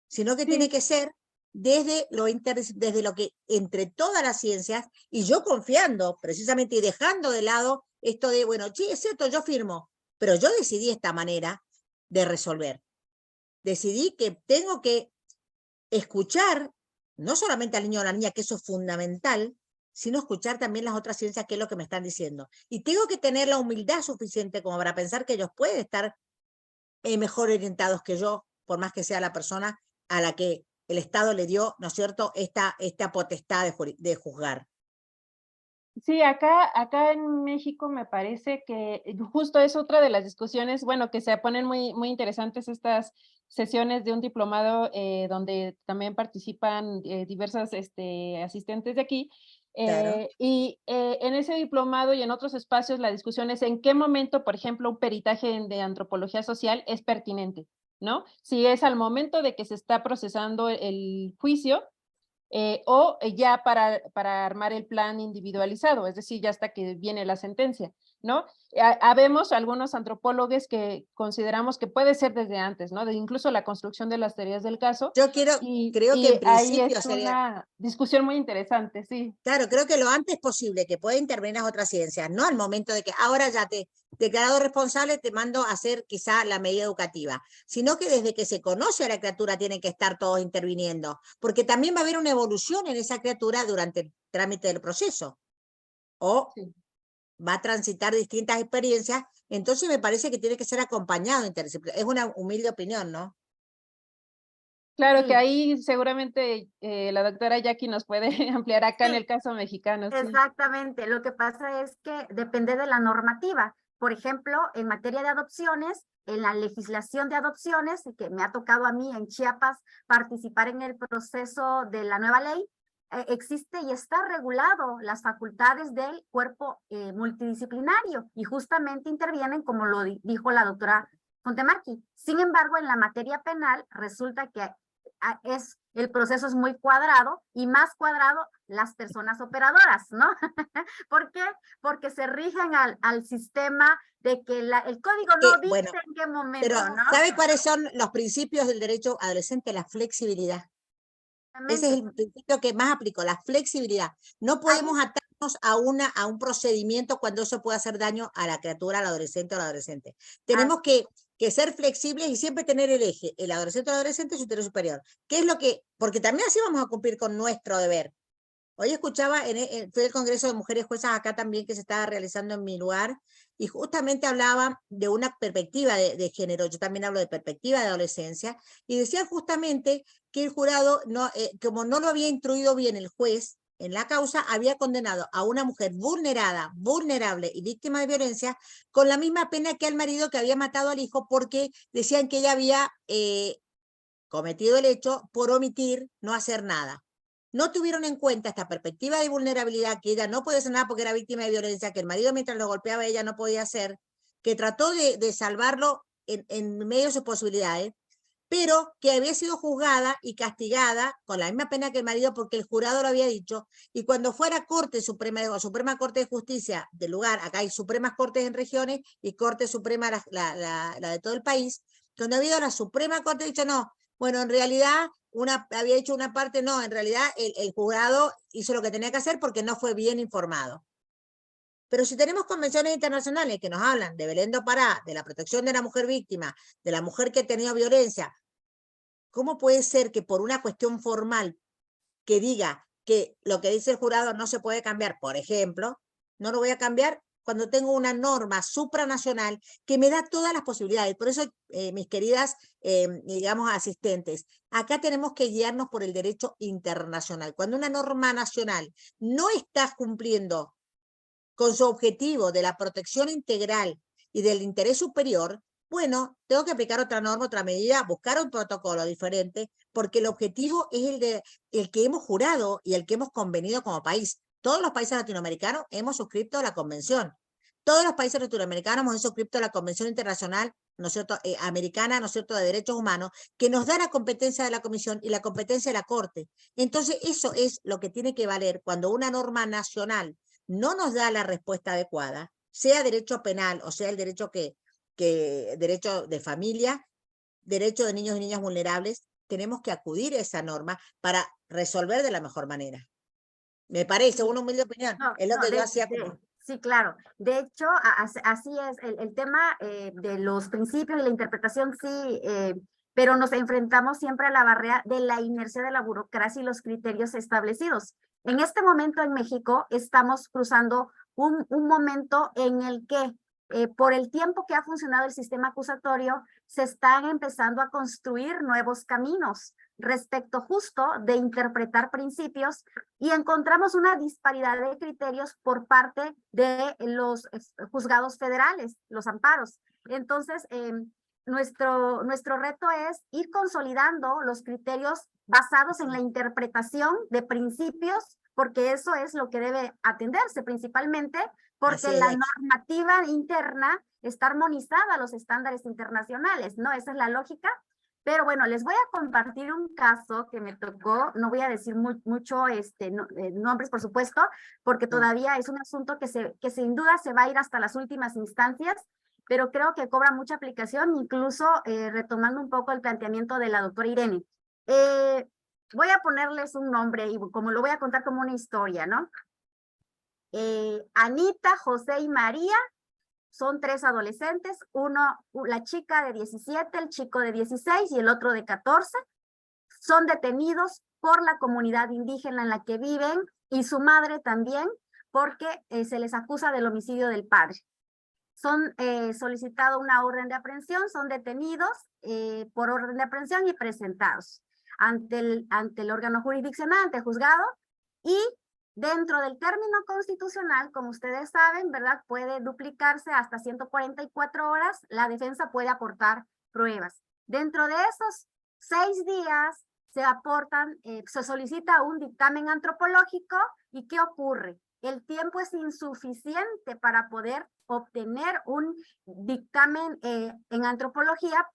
sino que tiene que ser desde lo que entre todas las ciencias, y yo confiando precisamente y dejando de lado esto de, bueno, sí, es cierto, yo firmo, pero yo decidí esta manera de resolver. Decidí que tengo que escuchar, no solamente al niño o a la niña, que eso es fundamental, sino escuchar también las otras ciencias, qué es lo que me están diciendo. Y tengo que tener la humildad suficiente como para pensar que ellos pueden estar mejor orientados que yo, por más que sea la persona a la que el Estado le dio, ¿no es cierto?, esta potestad de juzgar. Sí, acá en México me parece que justo es otra de las discusiones, bueno, que se ponen muy interesantes estas sesiones de un diplomado donde también participan diversas asistentes de aquí. Claro. En ese diplomado y en otros espacios la discusión es en qué momento, por ejemplo, un peritaje de antropología social es pertinente, ¿no? Si es al momento de que se está procesando el juicio, o ya para armar el plan individualizado, es decir, ya hasta que viene la sentencia, ¿no? Habemos algunos antropólogos que consideramos que puede ser desde antes, ¿no? De incluso la construcción de las teorías del caso, Yo creo que en ahí principio es sería, una discusión muy interesante, sí. claro, creo que lo antes posible que pueda intervenir las otras ciencias, no al momento de que ahora ya te he declarado responsable, te mando a hacer quizá la medida educativa, sino que desde que se conoce a la criatura tienen que estar todos interviniendo, porque también va a haber una evolución en esa criatura durante el trámite del proceso, o Sí. va a transitar distintas experiencias, entonces me parece que tiene que ser acompañado interdisciplinario. Es una humilde opinión, ¿no? Claro que Sí, ahí seguramente la doctora Jackie nos puede ampliar acá en sí, el caso mexicano, sí. exactamente. Lo que pasa es que depende de la normativa. Por ejemplo, en materia de adopciones, en la legislación de adopciones, que me ha tocado a mí en Chiapas participar en el proceso de la nueva ley, existe y está regulado las facultades del cuerpo multidisciplinario y justamente intervienen, como lo dijo la doctora Fontemaki. Sin embargo, en la materia penal resulta que el proceso es muy cuadrado y más cuadrado las personas operadoras, ¿no? ¿Por qué? Porque se rigen al sistema de que el código no dice Bueno, en qué pero momento, ¿no? ¿sabe cuáles son los principios del derecho adolescente? La flexibilidad. Ese es el principio que más aplico, la flexibilidad. No podemos atarnos a un procedimiento cuando eso puede hacer daño a la criatura, al adolescente o al adolescente. Tenemos que ser flexibles y siempre tener el eje, el adolescente o el adolescente y su interés superior. ¿Qué es lo que? Porque también así vamos a cumplir con nuestro deber. Hoy escuchaba, fue el Congreso de Mujeres Juezas acá también que se estaba realizando en mi lugar, y justamente hablaba de una perspectiva de género, yo también hablo de perspectiva de adolescencia, y decían justamente que el jurado, como no lo había instruido bien el juez en la causa, había condenado a una mujer vulnerada, vulnerable y víctima de violencia con la misma pena que al marido que había matado al hijo, porque decían que ella había cometido el hecho por omitir, no hacer nada. No tuvieron en cuenta esta perspectiva de vulnerabilidad, que ella no podía hacer nada porque era víctima de violencia, que el marido mientras lo golpeaba ella no podía hacer, que trató de salvarlo en medio de sus posibilidades, pero que había sido juzgada y castigada con la misma pena que el marido porque el jurado lo había dicho, y cuando fuera Corte Suprema o Suprema Corte de Justicia del lugar, acá hay Supremas Cortes en regiones y Corte Suprema la de todo el país, cuando había ido a la Suprema Corte, ha dicho no, bueno, en realidad había hecho una parte, no, en realidad el jurado hizo lo que tenía que hacer porque no fue bien informado. Pero si tenemos convenciones internacionales que nos hablan de Belén do Pará, de la protección de la mujer víctima, de la mujer que ha tenido violencia, ¿cómo puede ser que por una cuestión formal que diga que lo que dice el jurado no se puede cambiar, por ejemplo, no lo voy a cambiar cuando tengo una norma supranacional que me da todas las posibilidades? Por eso, mis queridas, digamos, asistentes, acá tenemos que guiarnos por el derecho internacional. Cuando una norma nacional no está cumpliendo con su objetivo de la protección integral y del interés superior, bueno, tengo que aplicar otra norma, otra medida, buscar un protocolo diferente, porque el objetivo es el que hemos jurado y el que hemos convenido como país. Todos los países latinoamericanos hemos suscrito a la convención. Todos los países latinoamericanos hemos suscrito a la Convención Internacional, ¿no es cierto?, americana, ¿no es cierto?, de derechos humanos, que nos da la competencia de la Comisión y la competencia de la Corte. Entonces, eso es lo que tiene que valer cuando una norma nacional no nos da la respuesta adecuada, sea derecho penal o sea el derecho derecho de familia, derecho de niños y niñas vulnerables, tenemos que acudir a esa norma para resolver de la mejor manera. Me parece, una humilde opinión, es lo que yo hacía como... Sí, claro. De hecho, así es. El tema de los principios y la interpretación, sí, pero nos enfrentamos siempre a la barrera de la inercia de la burocracia y los criterios establecidos. En este momento en México estamos cruzando un momento en el que por el tiempo que ha funcionado el sistema acusatorio, se están empezando a construir nuevos caminos respecto justo de interpretar principios, y encontramos una disparidad de criterios por parte de los juzgados federales, los amparos. Entonces, nuestro reto es ir consolidando los criterios basados en la interpretación de principios, porque eso es lo que debe atenderse principalmente, porque la normativa interna está armonizada a los estándares internacionales, ¿no? Esa es la lógica. Pero bueno, les voy a compartir un caso que me tocó, no voy a decir mucho nombres, por supuesto, porque todavía es un asunto que sin duda se va a ir hasta las últimas instancias, pero creo que cobra mucha aplicación, incluso retomando un poco el planteamiento de la doctora Irene. Voy a ponerles un nombre y como lo voy a contar como una historia, ¿no? Anita, José y María. Son 3 adolescentes, la chica de 17, el chico de 16 y el otro de 14. Son detenidos por la comunidad indígena en la que viven y su madre también, porque se les acusa del homicidio del padre. Son solicitado una orden de aprehensión, son detenidos por orden de aprehensión y presentados ante el órgano jurisdiccional, ante el juzgado, y dentro del término constitucional, como ustedes saben, ¿verdad?, puede duplicarse hasta 144 horas, la defensa puede aportar pruebas. Dentro de esos 6 días se solicita un dictamen antropológico, ¿y qué ocurre? El tiempo es insuficiente para poder obtener un dictamen en antropología,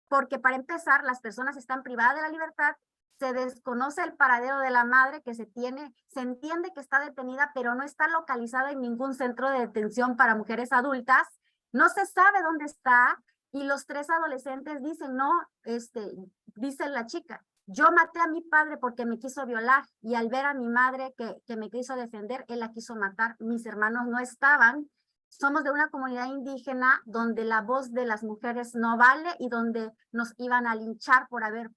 porque para empezar, las personas están privadas de la libertad, se desconoce el paradero de la madre que se entiende que está detenida, pero no está localizada en ningún centro de detención para mujeres adultas, no se sabe dónde está, y los 3 adolescentes dicen, no, dice la chica, yo maté a mi padre porque me quiso violar, y al ver a mi madre que me quiso defender, él la quiso matar, mis hermanos no estaban. Somos de una comunidad indígena donde la voz de las mujeres no vale y donde nos iban a linchar por haber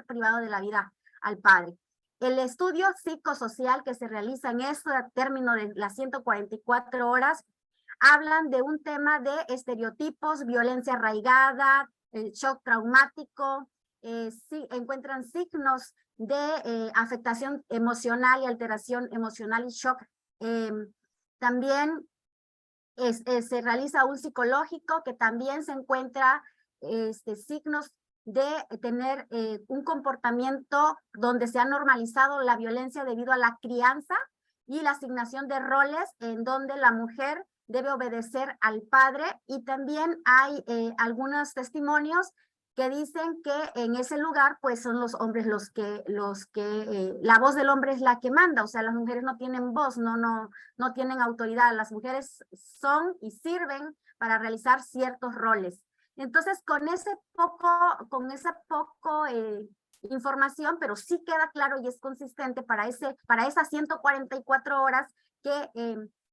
privado de la vida al padre. El estudio psicosocial que se realiza en este término de las 144 horas hablan de un tema de estereotipos, violencia arraigada, shock traumático, encuentran signos de afectación emocional y alteración emocional y shock. También se realiza un psicológico que también se encuentra signos de tener un comportamiento donde se ha normalizado la violencia debido a la crianza y la asignación de roles en donde la mujer debe obedecer al padre, y también hay algunos testimonios que dicen que en ese lugar pues son los hombres la voz del hombre es la que manda, o sea, las mujeres no tienen voz, no tienen autoridad, las mujeres son y sirven para realizar ciertos roles. Entonces, con esa poco información, pero sí queda claro y es consistente para esas 144 horas que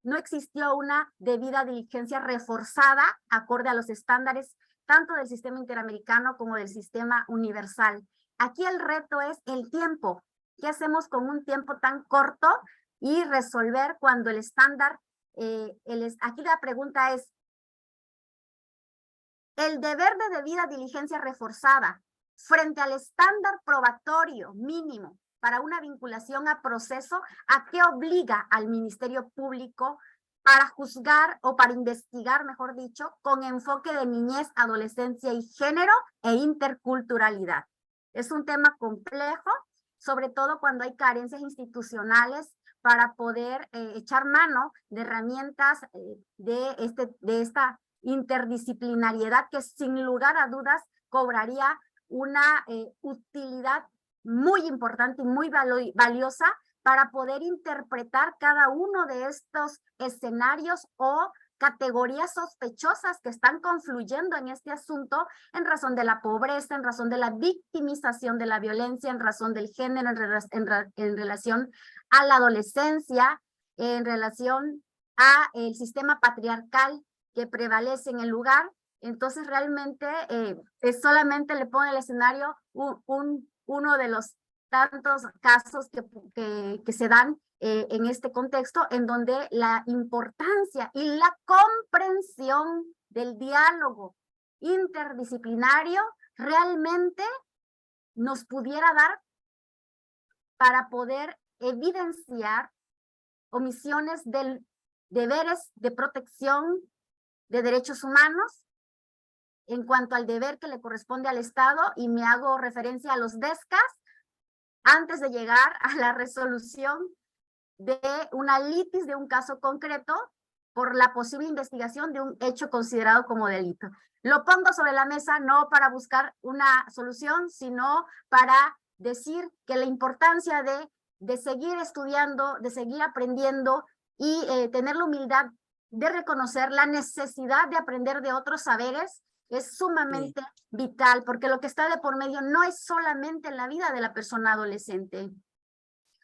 no existió una debida diligencia reforzada acorde a los estándares tanto del sistema interamericano como del sistema universal. Aquí el reto es el tiempo. ¿Qué hacemos con un tiempo tan corto y resolver cuando el estándar, aquí la pregunta es, el deber de debida diligencia reforzada frente al estándar probatorio mínimo para una vinculación a proceso, ¿a qué obliga al Ministerio Público para juzgar o para investigar, mejor dicho, con enfoque de niñez, adolescencia y género e interculturalidad? Es un tema complejo, sobre todo cuando hay carencias institucionales para poder echar mano de herramientas de esta interdisciplinariedad que sin lugar a dudas cobraría una utilidad muy importante y muy valiosa para poder interpretar cada uno de estos escenarios o categorías sospechosas que están confluyendo en este asunto en razón de la pobreza, en razón de la victimización de la violencia, en razón del género, en relación a la adolescencia, en relación a el sistema patriarcal que prevalece en el lugar. Entonces realmente solamente le pone el escenario uno de los tantos casos que se dan en este contexto, en donde la importancia y la comprensión del diálogo interdisciplinario realmente nos pudiera dar para poder evidenciar omisiones de deberes de protección de derechos humanos en cuanto al deber que le corresponde al Estado, y me hago referencia a los DESCAS, antes de llegar a la resolución de una litis de un caso concreto por la posible investigación de un hecho considerado como delito. Lo pongo sobre la mesa no para buscar una solución, sino para decir que la importancia de seguir estudiando, de seguir aprendiendo y tener la humildad de reconocer la necesidad de aprender de otros saberes es sumamente vital, porque lo que está de por medio no es solamente la vida de la persona adolescente.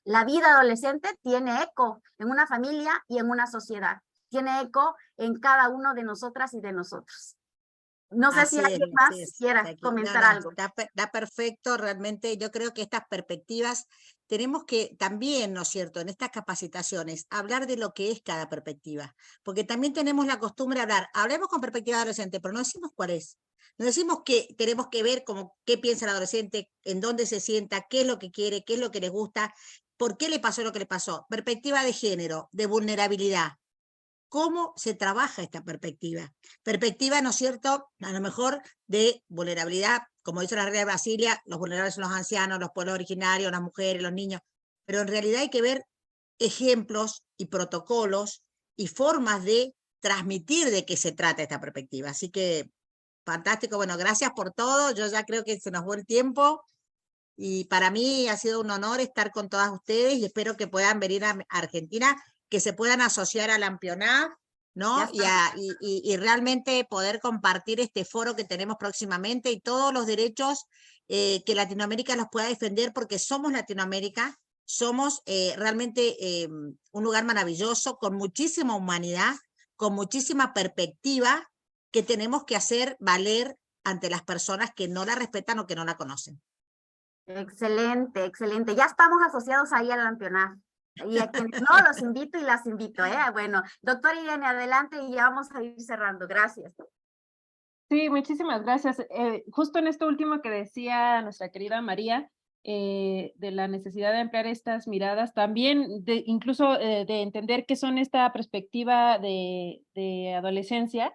La vida adolescente tiene eco en una familia y en una sociedad. Tiene eco en cada uno de nosotras y de nosotros. No sé si alguien más quiera comentar algo. Está perfecto, realmente yo creo que estas perspectivas tenemos que también, ¿no es cierto?, en estas capacitaciones, hablar de lo que es cada perspectiva, porque también tenemos la costumbre de hablemos con perspectiva adolescente, pero no decimos cuál es. No decimos que tenemos que ver como qué piensa el adolescente, en dónde se sienta, qué es lo que quiere, qué es lo que le gusta, por qué le pasó lo que le pasó. Perspectiva de género, de vulnerabilidad. ¿Cómo se trabaja esta perspectiva? Perspectiva, ¿no es cierto?, a lo mejor de vulnerabilidad, como dice la Regla de Brasilia, los vulnerables son los ancianos, los pueblos originarios, las mujeres, los niños, pero en realidad hay que ver ejemplos y protocolos y formas de transmitir de qué se trata esta perspectiva. Así que, fantástico, bueno, gracias por todo, yo ya creo que se nos fue el tiempo, y para mí ha sido un honor estar con todas ustedes, y espero que puedan venir a Argentina, que se puedan asociar a la Ampionab, ¿no? Y realmente poder compartir este foro que tenemos próximamente y todos los derechos que Latinoamérica los pueda defender, porque somos Latinoamérica, somos realmente un lugar maravilloso, con muchísima humanidad, con muchísima perspectiva, que tenemos que hacer valer ante las personas que no la respetan o que no la conocen. Excelente, excelente. Ya estamos asociados ahí al Ampionab. Y a quienes no, los invito y las invito. Bueno, doctora Irene, adelante y ya vamos a ir cerrando. Gracias. Sí, muchísimas gracias. Justo en esto último que decía nuestra querida María, de la necesidad de ampliar estas miradas, también incluso de entender qué son esta perspectiva de adolescencia,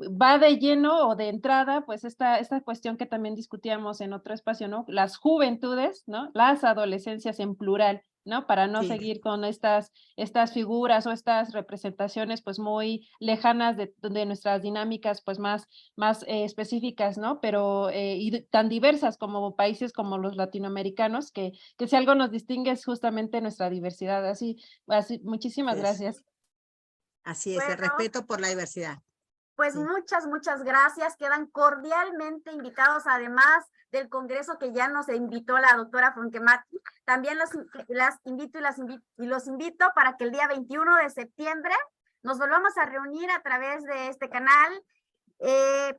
va de lleno o de entrada, pues esta cuestión que también discutíamos en otro espacio, ¿no? Las juventudes, ¿no? Las adolescencias en plural. ¿no? Para no Sí. seguir con estas figuras o estas representaciones pues muy lejanas de nuestras dinámicas pues más específicas, ¿no? Pero y tan diversas como países como los latinoamericanos, que si algo nos distingue es justamente nuestra diversidad. Así muchísimas gracias. Así es, el Bueno. respeto por la diversidad. Pues Sí. muchas gracias. Quedan cordialmente invitados, además del congreso que ya nos invitó la doctora Fonquemati. También las invito y los invito para que el día 21 de septiembre nos volvamos a reunir a través de este canal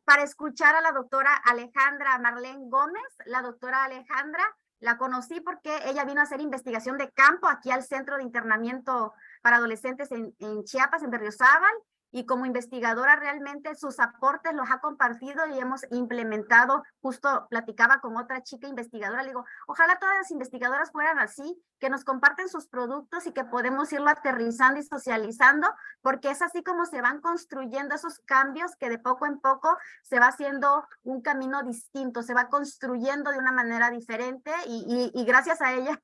para escuchar a la doctora Alejandra Marlene Gómez. La doctora Alejandra la conocí porque ella vino a hacer investigación de campo aquí al Centro de Internamiento para Adolescentes en Chiapas, en Berriozábal. Y como investigadora realmente sus aportes los ha compartido y hemos implementado. Justo platicaba con otra chica investigadora, le digo, ojalá todas las investigadoras fueran así, que nos comparten sus productos y que podemos irlo aterrizando y socializando, porque es así como se van construyendo esos cambios que de poco en poco se va haciendo un camino distinto, se va construyendo de una manera diferente y gracias a ella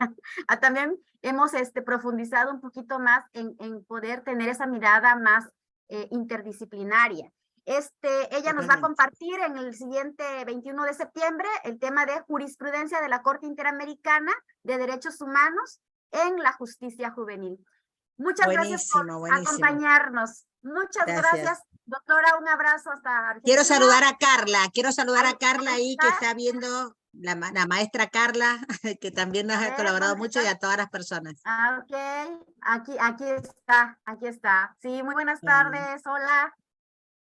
también hemos profundizado un poquito más en poder tener esa mirada más interdisciplinaria. Ella nos va a compartir en el siguiente 21 de septiembre el tema de jurisprudencia de la Corte Interamericana de Derechos Humanos en la justicia juvenil. Muchas gracias por acompañarnos. Muchas gracias. Doctora, un abrazo hasta Argentina. Quiero saludar a Carla ahí que está viendo, la maestra Carla, que también nos ha colaborado mucho, y a todas las personas. Ok, aquí está. Sí, muy buenas tardes, hola.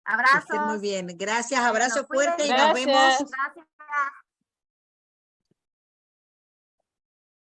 Abrazo. Muy bien, gracias, abrazo fuerte y nos vemos. Gracias.